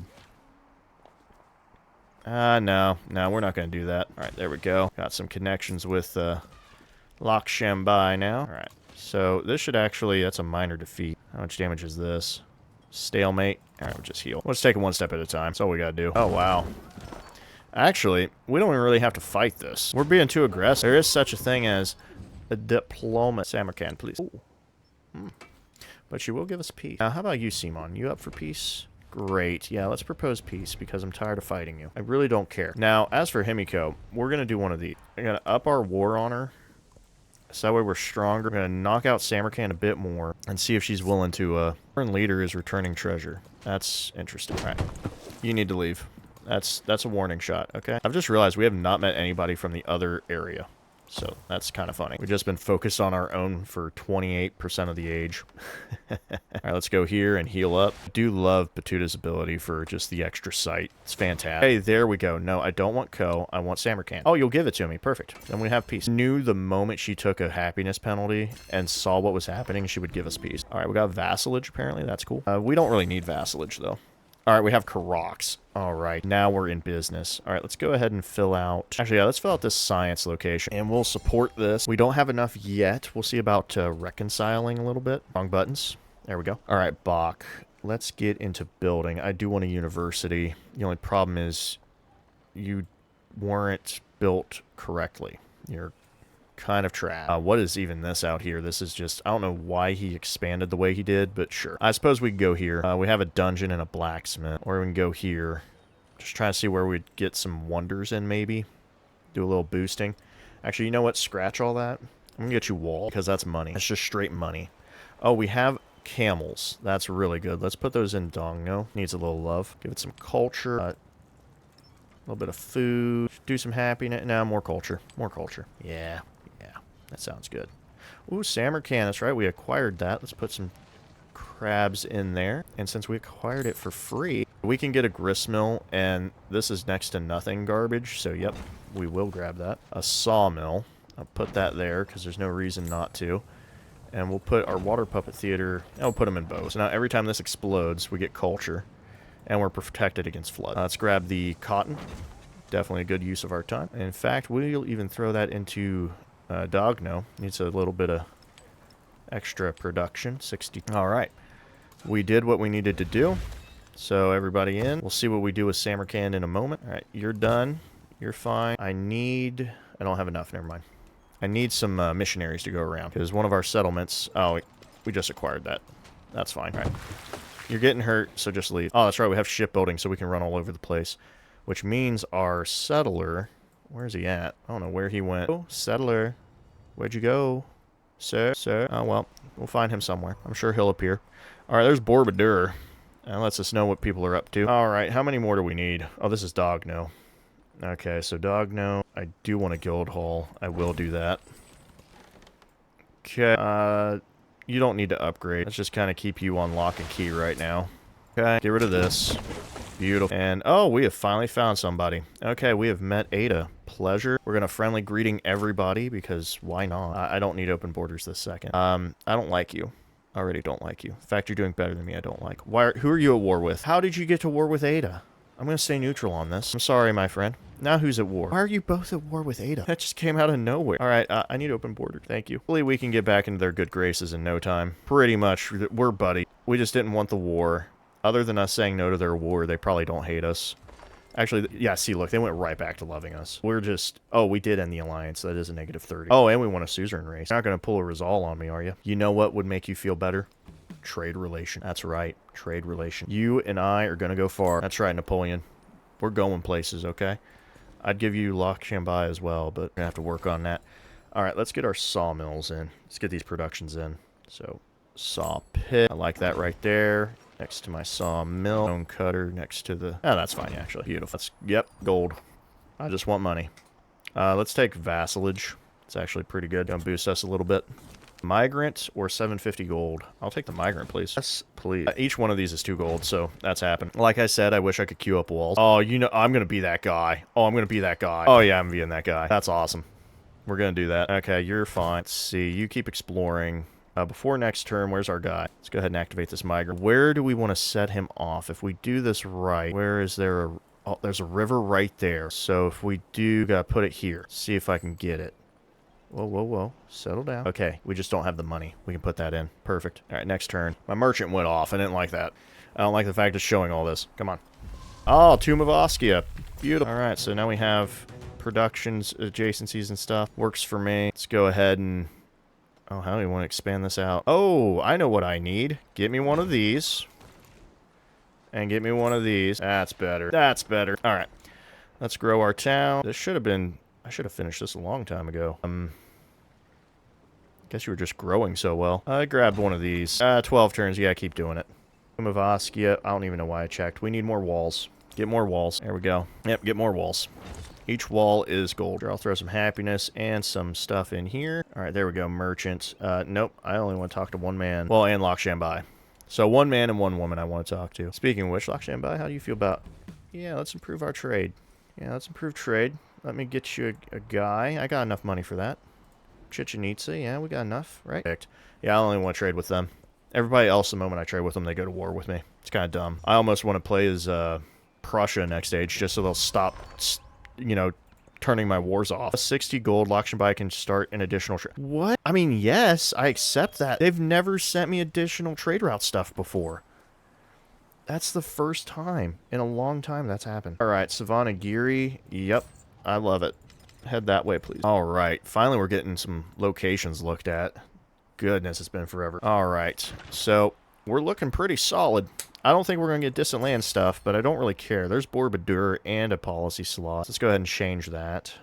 No, we're not going to do that. All right, there we go. Got some connections with Loch Shambai now. All right, so this should actually, that's a minor defeat. How much damage is this? Stalemate. All right, we'll just heal. Let's take it one step at a time. That's all we got to do. Oh, wow. Actually, we don't even really have to fight this. We're being too aggressive. There is such a thing as a diplomat. Samarkand, please. But she will give us peace. Now, how about you, Simon? You up for peace? Great. Yeah, let's propose peace, because I'm tired of fighting you. I really don't care. Now, as for Himiko, we're going to do one of these. We're going to up our war honor, so that way we're stronger. We're going to knock out Samarkand a bit more, and see if she's willing to, Foreign leader is returning treasure. That's interesting. All right. You need to leave. That's a warning shot, okay? I've just realized we have not met anybody from the other area. So that's kind of funny. We've just been focused on our own for 28% of the age. All right, let's go here and heal up. I do love Battuta's ability for just the extra sight. It's fantastic. Hey, there we go. No, I don't want Ko. I want Samarkand. Oh, you'll give it to me. Perfect. Then we have peace. Knew the moment she took a happiness penalty and saw what was happening, she would give us peace. All right, we got vassalage, apparently. That's cool. We don't really need vassalage, though. All right, we have Karoks. All right, now we're in business. All right, let's go ahead and fill out... Actually, yeah, let's fill out this science location, and we'll support this. We don't have enough yet. We'll see about reconciling a little bit. Wrong buttons. There we go. All right, Bach. Let's get into building. I do want a university. The only problem is you weren't built correctly. You're kind of trapped. What is even this out here? This is just, I don't know why he expanded the way he did, but sure. I suppose we can go here. We have a dungeon and a blacksmith, or we can go here. Just trying to see where we'd get some wonders in, maybe. Do a little boosting. Actually, you know what? Scratch all that. I'm gonna get you wall, because that's money. That's just straight money. Oh, we have camels. That's really good. Let's put those in Dongno. Needs a little love. Give it some culture. A little bit of food. Do some happiness. No, more culture. More culture. Yeah. That sounds good. Ooh, Samarkand. That's right. We acquired that. Let's put some crabs in there. And since we acquired it for free, we can get a gristmill, and this is next to nothing garbage. So, yep, we will grab that. A sawmill. I'll put that there because there's no reason not to. And we'll put our water puppet theater, and we'll put them in bows. So now every time this explodes, we get culture, and we're protected against flood. Let's grab the cotton. Definitely a good use of our time. In fact, we'll even throw that into... Dogno needs a little bit of extra production. 60. All right. We did what we needed to do. So everybody in. We'll see what we do with Samarkand in a moment. All right. You're done. You're fine. I don't have enough. Never mind. I need some missionaries to go around. Because one of our settlements... Oh, we just acquired that. That's fine. All right. You're getting hurt, so just leave. Oh, that's right. We have shipbuilding, so we can run all over the place. Which means our settler... Where's he at? I don't know where he went. Oh, settler. Where'd you go? Sir? Oh, well, we'll find him somewhere. I'm sure he'll appear. All right, there's Borobudur. That lets us know what people are up to. All right, how many more do we need? Oh, this is Dogno. Okay, so Dogno. I do want a guild hall. I will do that. Okay, you don't need to upgrade. Let's just kind of keep you on lock and key right now. Okay, get rid of this. Beautiful. And, oh, we have finally found somebody. Okay, we have met Ada. Pleasure. We're going to friendly greeting everybody, because why not? I don't need open borders this second. I don't like you. I already don't like you. In fact, you're doing better than me. I don't like. Who are you at war with? How did you get to war with Ada? I'm going to stay neutral on this. I'm sorry, my friend. Now who's at war? Why are you both at war with Ada? That just came out of nowhere. All right, I need open border. Thank you. Hopefully we can get back into their good graces in no time. Pretty much, we're buddy. We just didn't want the war. Other than us saying no to their war, they probably don't hate us. Actually, yeah, see, look, they went right back to loving us. We're just... Oh, we did end the alliance. That is a -30. Oh, and we won a suzerain race. You're not going to pull a Rizal on me, are you? You know what would make you feel better? Trade relation. That's right. Trade relation. You and I are going to go far. That's right, Napoleon. We're going places, okay? I'd give you Loch Shambai as well, but we're going to have to work on that. All right, let's get our sawmills in. Let's get these productions in. So, saw pit. I like that right there. Next to my sawmill. Stone cutter next to the... Oh, that's fine, actually. Beautiful. That's, yep, gold. I just want money. Let's take vassalage. It's actually pretty good. Gonna boost us a little bit. Migrant or 750 gold? I'll take the migrant, please. Yes, please. Each one of these is 2 gold, so that's happened. Like I said, I wish I could queue up walls. Oh, you know, I'm gonna be that guy. Oh, I'm gonna be that guy. Oh, yeah, I'm being that guy. That's awesome. We're gonna do that. Okay, you're fine. Let's see. You keep exploring. Before next turn, where's our guy? Let's go ahead and activate this migrant. Where do we want to set him off? If we do this right, where is there a... Oh, there's a river right there. So if we do, gotta put it here. See if I can get it. Whoa, whoa, whoa. Settle down. Okay, we just don't have the money. We can put that in. Perfect. All right, next turn. My merchant went off. I didn't like that. I don't like the fact it's showing all this. Come on. Oh, Tomb of Oskia. Beautiful. All right, so now we have productions, adjacencies, and stuff. Works for me. Let's go ahead and... Oh, how do you want to expand this out? Oh, I know what I need. Get me one of these. And get me one of these. That's better. That's better. All right. Let's grow our town. This should have been... I should have finished this a long time ago. Guess you were just growing so well. I grabbed one of these. 12 turns. Yeah, keep doing it. Tomb of Oskia. I don't even know why I checked. We need more walls. Get more walls. There we go. Yep, get more walls. Each wall is gold. I'll throw some happiness and some stuff in here. All right, there we go. Merchants. Nope. I only want to talk to one man. Well, and Loch Shambai. So one man and one woman I want to talk to. Speaking of which, Loch Shambai, how do you feel about... Yeah, let's improve our trade. Yeah, let's improve trade. Let me get you a guy. I got enough money for that. Chichen Itza. Yeah, we got enough, right? Perfect. Yeah, I only want to trade with them. Everybody else, the moment I trade with them, they go to war with me. It's kind of dumb. I almost want to play as Prussia next stage just so they'll stop... you know, turning my wars off. 60 gold, Loch Shambai can start an additional trade. What? I mean, yes, I accept that. They've never sent me additional trade route stuff before. That's the first time in a long time that's happened. All right, Savannah-Giri. Yep, I love it. Head that way, please. All right, finally we're getting some locations looked at. Goodness, it's been forever. All right, so we're looking pretty solid. I don't think we're going to get distant land stuff, but I don't really care. There's Borobudur and a policy slot. Let's go ahead and change that.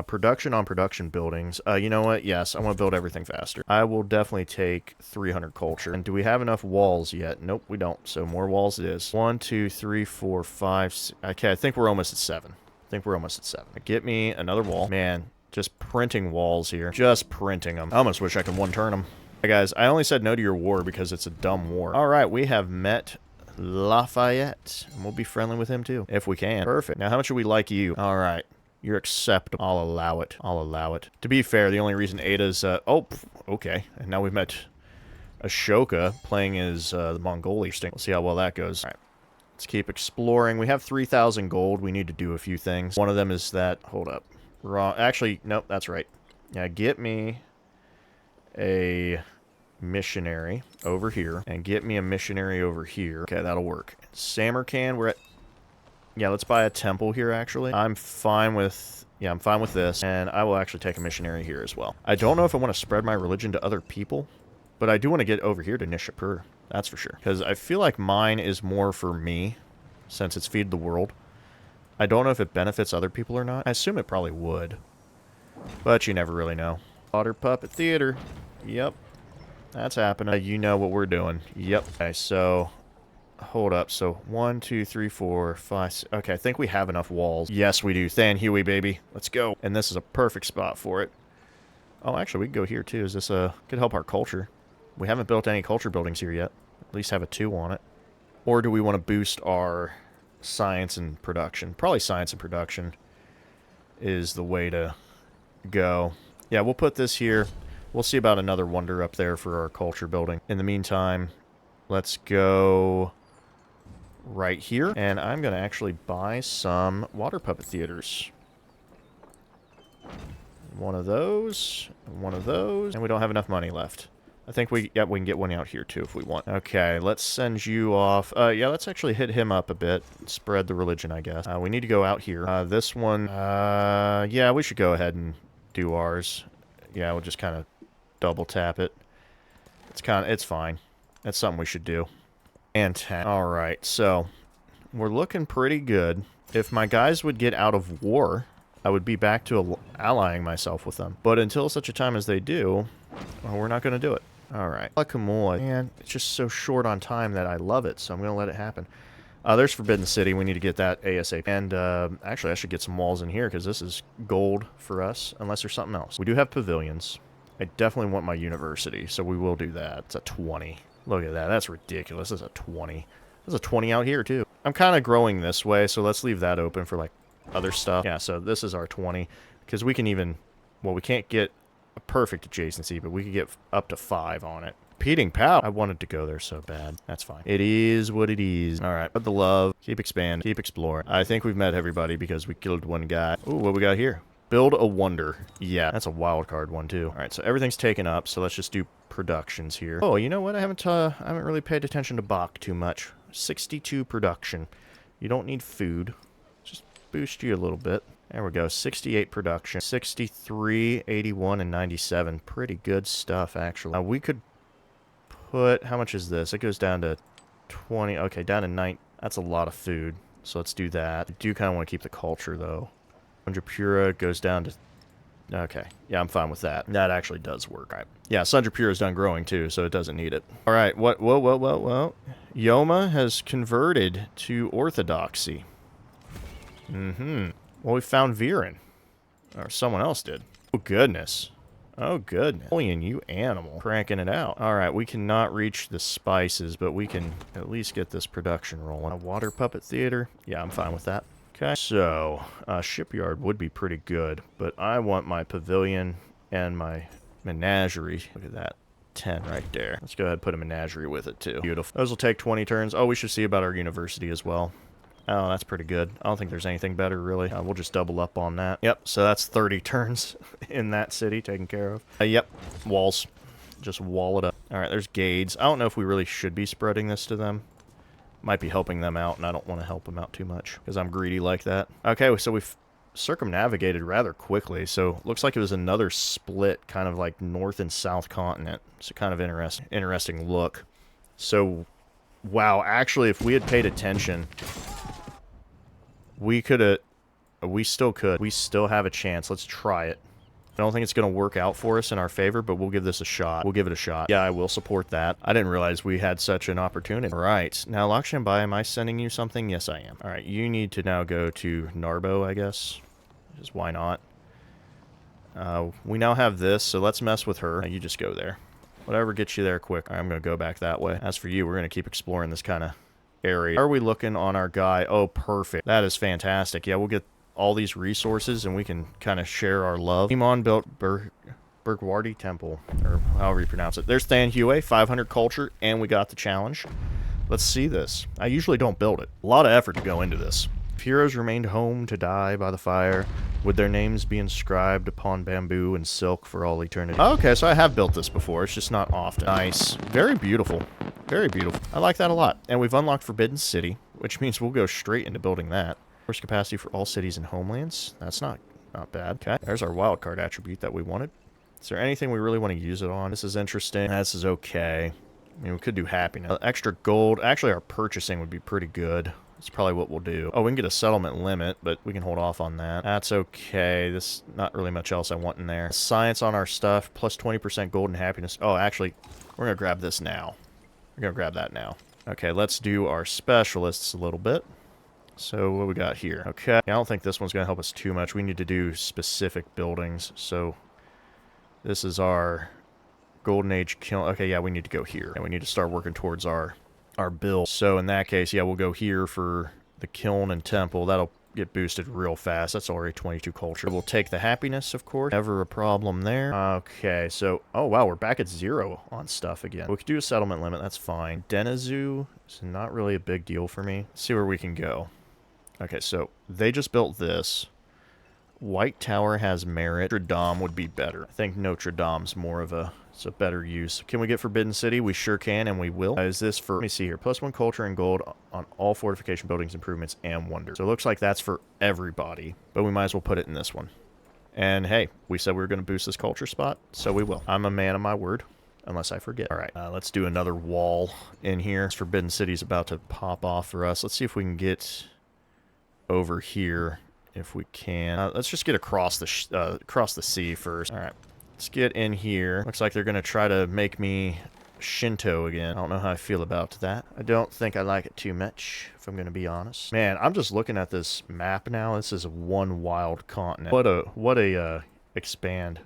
Production on production buildings. You know what? Yes, I want to build everything faster. I will definitely take 300 culture. And do we have enough walls yet? Nope, we don't. So more walls it is. 1, 2, 3, 4, 5, 6. Okay, I think we're almost at 7. I think we're almost at 7. Get me another wall. Man, just printing walls here. Just printing them. I almost wish I could one-turn them. Hey guys, I only said no to your war because it's a dumb war. Alright, we have met Lafayette. And we'll be friendly with him too, if we can. Perfect. Now, how much do we like you? Alright. You're acceptable. I'll allow it. I'll allow it. To be fair, the only reason Ada's... oh, okay. And now we've met Ashoka playing as the Mongolian. We'll see how well that goes. Alright. Let's keep exploring. We have 3,000 gold. We need to do a few things. One of them is that... Hold up. Wrong. Actually, nope, that's right. Yeah, get me... a missionary over here and get me a missionary over here. Okay, that'll work. Samarkand, we're at... Yeah, let's buy a temple here, actually. I'm fine with... Yeah, I'm fine with this. And I will actually take a missionary here as well. I don't know if I want to spread my religion to other people, but I do want to get over here to Nishapur. That's for sure. Because I feel like mine is more for me, since it's Feed the World. I don't know if it benefits other people or not. I assume it probably would. But you never really know. Water Puppet Theater. Yep. That's happening. You know what we're doing. Yep. Okay, so... Hold up. So, 1, 2, 3, 4, 5... Okay, I think we have enough walls. Yes, we do. Than Huey, baby. Let's go. And this is a perfect spot for it. Oh, actually, we can go here, too. Is this a... Could help our culture. We haven't built any culture buildings here yet. At least have a 2 on it. Or do we want to boost our science and production? Probably science and production is the way to go. Yeah, we'll put this here. We'll see about another wonder up there for our culture building. In the meantime, let's go right here. And I'm going to actually buy some water puppet theaters. One of those, and we don't have enough money left. I think we can get one out here too if we want. Okay, let's send you off. Yeah, let's actually hit him up a bit. Spread the religion, I guess. We need to go out here. This one, yeah, we should go ahead and do ours. Yeah, we'll just kind of double tap it. It's fine. That's something we should do. And all right, so we're looking pretty good. If my guys would get out of war, I would be back to allying myself with them. But until such a time as they do, well, we're not going to do it. All right. Guacamole. Man, it's just so short on time that I love it, so I'm going to let it happen. There's Forbidden City. We need to get that ASAP. And actually, I should get some walls in here because this is gold for us, unless there's something else. We do have pavilions. I definitely want my university, so we will do that. It's a 20. Look at that. That's ridiculous. That's a 20. There's a 20 out here, too. I'm kind of growing this way, so let's leave that open for, like, other stuff. Yeah, so this is our 20. Because we can even... Well, we can't get a perfect adjacency, but we could get up to 5 on it. Repeating Pow. I wanted to go there so bad. That's fine. It is what it is. All right. But the love. Keep expanding. Keep exploring. I think we've met everybody because we killed one guy. Ooh, what we got here? Build a wonder. Yeah, that's a wild card one too. All right, so everything's taken up, so let's just do productions here. Oh, you know what? I haven't really paid attention to Bach too much. 62 production. You don't need food. Just boost you a little bit. There we go. 68 production. 63, 81, and 97. Pretty good stuff, actually. Now, we could put... How much is this? It goes down to 20. Okay, down to 9. That's a lot of food, so let's do that. I do kind of want to keep the culture, though. 100 Pura goes down to... Okay. Yeah, I'm fine with that. That actually does work. Right. Yeah, Sundra Pura is done growing, too, so it doesn't need it. All right. What? Whoa. Yoma has converted to Orthodoxy. Mm-hmm. Well, we found Viren. Or someone else did. Oh, goodness. Oh, goodness. Napoleon, you animal. Cranking it out. All right, we cannot reach the spices, but we can at least get this production rolling. A water puppet theater? Yeah, I'm fine with that. Okay, so, shipyard would be pretty good, but I want my pavilion and my menagerie. Look at that. 10 right there. Let's go ahead and put a menagerie with it, too. Beautiful. Those will take 20 turns. Oh, we should see about our university as well. Oh, that's pretty good. I don't think there's anything better, really. We'll just double up on that. Yep, so that's 30 turns in that city taken care of. Yep, walls. Just wall it up. All right, there's Gades. I don't know if we really should be spreading this to them. Might be helping them out, and I don't want to help them out too much, because I'm greedy like that. Okay, so we've circumnavigated rather quickly, so looks like it was another split, kind of like north and south continent. It's a kind of interesting look. So, wow, actually, if we had paid attention, we still could. We still have a chance. Let's try it. I don't think it's going to work out for us in our favor, but we'll give this a shot. We'll give it a shot. Yeah, I will support that. I didn't realize we had such an opportunity. All right. Now, Lakshambai, am I sending you something? Yes, I am. All right. You need to now go to Narbo, I guess. Just why not? We now have this, so let's mess with her. You just go there. Whatever gets you there quick. All right, I'm going to go back that way. As for you, we're going to keep exploring this kind of area. How are we looking on our guy? Oh, perfect. That is fantastic. Yeah, we'll get all these resources, and we can kind of share our love. Imon built Burgwardi Temple, or however you pronounce it. There's Than Hue, 500 culture, and we got the challenge. Let's see this. I usually don't build it. A lot of effort to go into this. If heroes remained home to die by the fire, would their names be inscribed upon bamboo and silk for all eternity? Oh, okay, so I have built this before. It's just not often. Nice. Very beautiful. Very beautiful. I like that a lot. And we've unlocked Forbidden City, which means we'll go straight into building that. Force capacity for all cities and homelands. That's not bad. Okay. There's our wildcard attribute that we wanted. Is there anything we really want to use it on? This is interesting. This is okay. I mean, we could do happiness. Extra gold. Actually, our purchasing would be pretty good. That's probably what we'll do. Oh, we can get a settlement limit, but we can hold off on that. That's okay. There's not really much else I want in there. Science on our stuff, plus 20% gold and happiness. Oh, actually, we're going to grab this now. We're going to grab that now. Okay, let's do our specialists a little bit. So what we got here? Okay, I don't think this one's going to help us too much. We need to do specific buildings. So this is our Golden Age kiln. Okay, yeah, we need to go here. And we need to start working towards our build. So in that case, yeah, we'll go here for the kiln and temple. That'll get boosted real fast. That's already 22 culture. We'll take the happiness, of course. Never a problem there. Okay, so, oh wow, we're back at 0 on stuff again. We could do a settlement limit, that's fine. Denizu is not really a big deal for me. Let's see where we can go. Okay, so they just built this. White Tower has merit. Notre Dame would be better. I think Notre Dame's more of a... It's a better use. Can we get Forbidden City? We sure can, and we will. Is this for... Let me see here. +1 culture and gold on all fortification buildings, improvements, and wonders. So it looks like that's for everybody, but we might as well put it in this one. And hey, we said we were going to boost this culture spot, so we will. I'm a man of my word, unless I forget. All right, let's do another wall in here. This Forbidden City's about to pop off for us. Let's see if we can get over here, if we can. Let's just get across the sea first. All right. Let's get in here. Looks like they're going to try to make me Shinto again. I don't know how I feel about that. I don't think I like it too much, if I'm going to be honest. Man, I'm just looking at this map now. This is one wild continent. What a expand.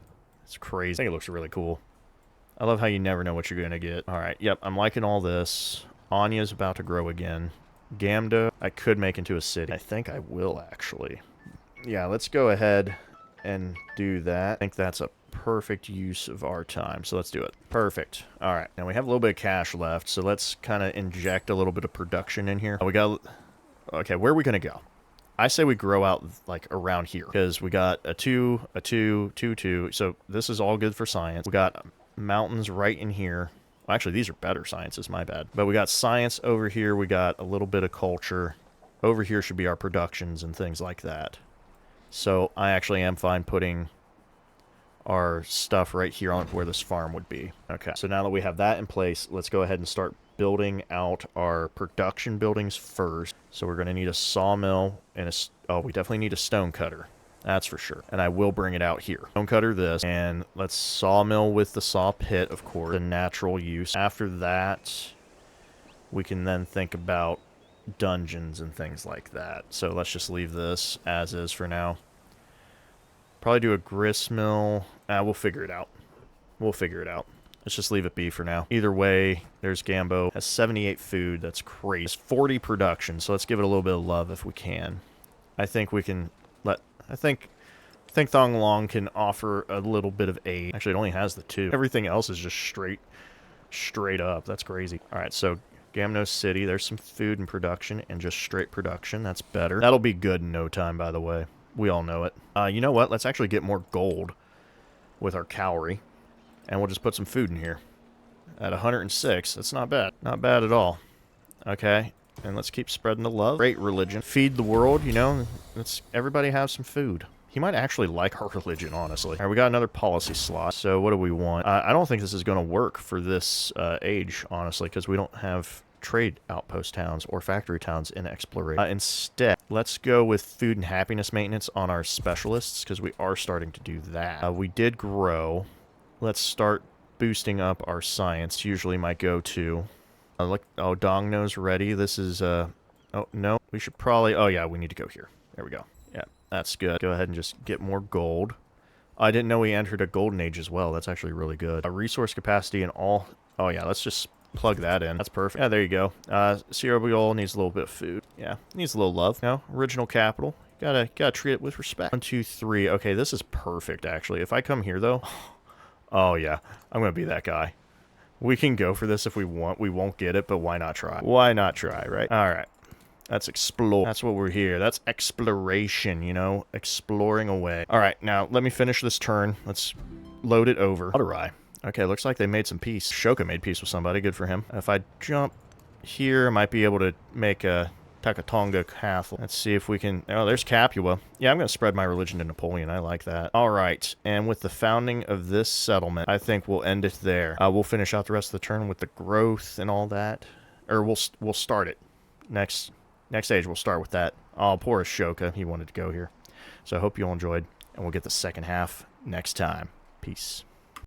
It's crazy. I think it looks really cool. I love how you never know what you're going to get. All right, yep, I'm liking all this. Anya's about to grow again. Gamdo, I could make into a city. I think I will, actually. Yeah, let's go ahead and do that. I think that's a perfect use of our time, so let's do it. Perfect. All right, now we have a little bit of cash left, so let's kind of inject a little bit of production in here. We got... Okay, where are we going to go? I say we grow out, like, around here, because we got a 2, a 2, 2, 2, so this is all good for science. We got mountains right in here. Well, actually, these are better sciences, my bad. But we got science over here, we got a little bit of culture. Over here should be our productions and things like that. So I actually am fine putting our stuff right here on where this farm would be. Okay, so now that we have that in place, let's go ahead and start building out our production buildings first. So we're going to need a sawmill and a... Oh, we definitely need a stone cutter. That's for sure. And I will bring it out here. Stone cutter this, and let's sawmill with the saw pit, of course, a natural use. After that, we can then think about dungeons and things like that. So let's just leave this as is for now. Probably do a grist mill. We'll figure it out. We'll figure it out. Let's just leave it be for now. Either way, there's Gambo. Has 78 food. That's crazy. It's 40 production, so let's give it a little bit of love if we can. I think we can let... I think Thong Long can offer a little bit of aid. Actually, it only has the 2. Everything else is just straight up. That's crazy. All right, so Gamno City. There's some food and production and just straight production. That's better. That'll be good in no time, by the way. We all know it. You know what? Let's actually get more gold with our calorie. And we'll just put some food in here. At 106, that's not bad. Not bad at all. Okay. And let's keep spreading the love. Great religion. Feed the world, you know. Let's everybody have some food. He might actually like our religion, honestly. All right, we got another policy slot. So what do we want? I don't think this is going to work for this age, honestly, because we don't have trade outpost towns or factory towns in exploration. Instead, let's go with food and happiness maintenance on our specialists, because we are starting to do that. We did grow. Let's start boosting up our science. Usually my go-to. Look, oh, Dongno's ready. This is, oh, no. We should probably, oh yeah, we need to go here. There we go. Yeah, that's good. Go ahead and just get more gold. I didn't know we entered a golden age as well. That's actually really good. A resource capacity and all, oh yeah, let's just plug that in. That's perfect. Yeah, there you go. Sierra Buol needs a little bit of food. Yeah, needs a little love. No, original capital. Gotta treat it with respect. 1, 2, 3. Okay, this is perfect, actually. If I come here, though, oh yeah, I'm gonna be that guy. We can go for this if we want. We won't get it, but why not try? Why not try, right? All right. Let's explore. That's what we're here. That's exploration, you know? Exploring away. All right, now let me finish this turn. Let's load it over. Autorai. Okay, looks like they made some peace. Shoka made peace with somebody. Good for him. If I jump here, I might be able to make a Takatonga Castle. Let's see if we can... Oh, there's Capua. Yeah, I'm going to spread my religion to Napoleon. I like that. All right. And with the founding of this settlement, I think we'll end it there. We'll finish out the rest of the turn with the growth and all that. Or we'll start it. Next age, we'll start with that. Oh, poor Ashoka. He wanted to go here. So I hope you all enjoyed. And we'll get the second half next time. Peace.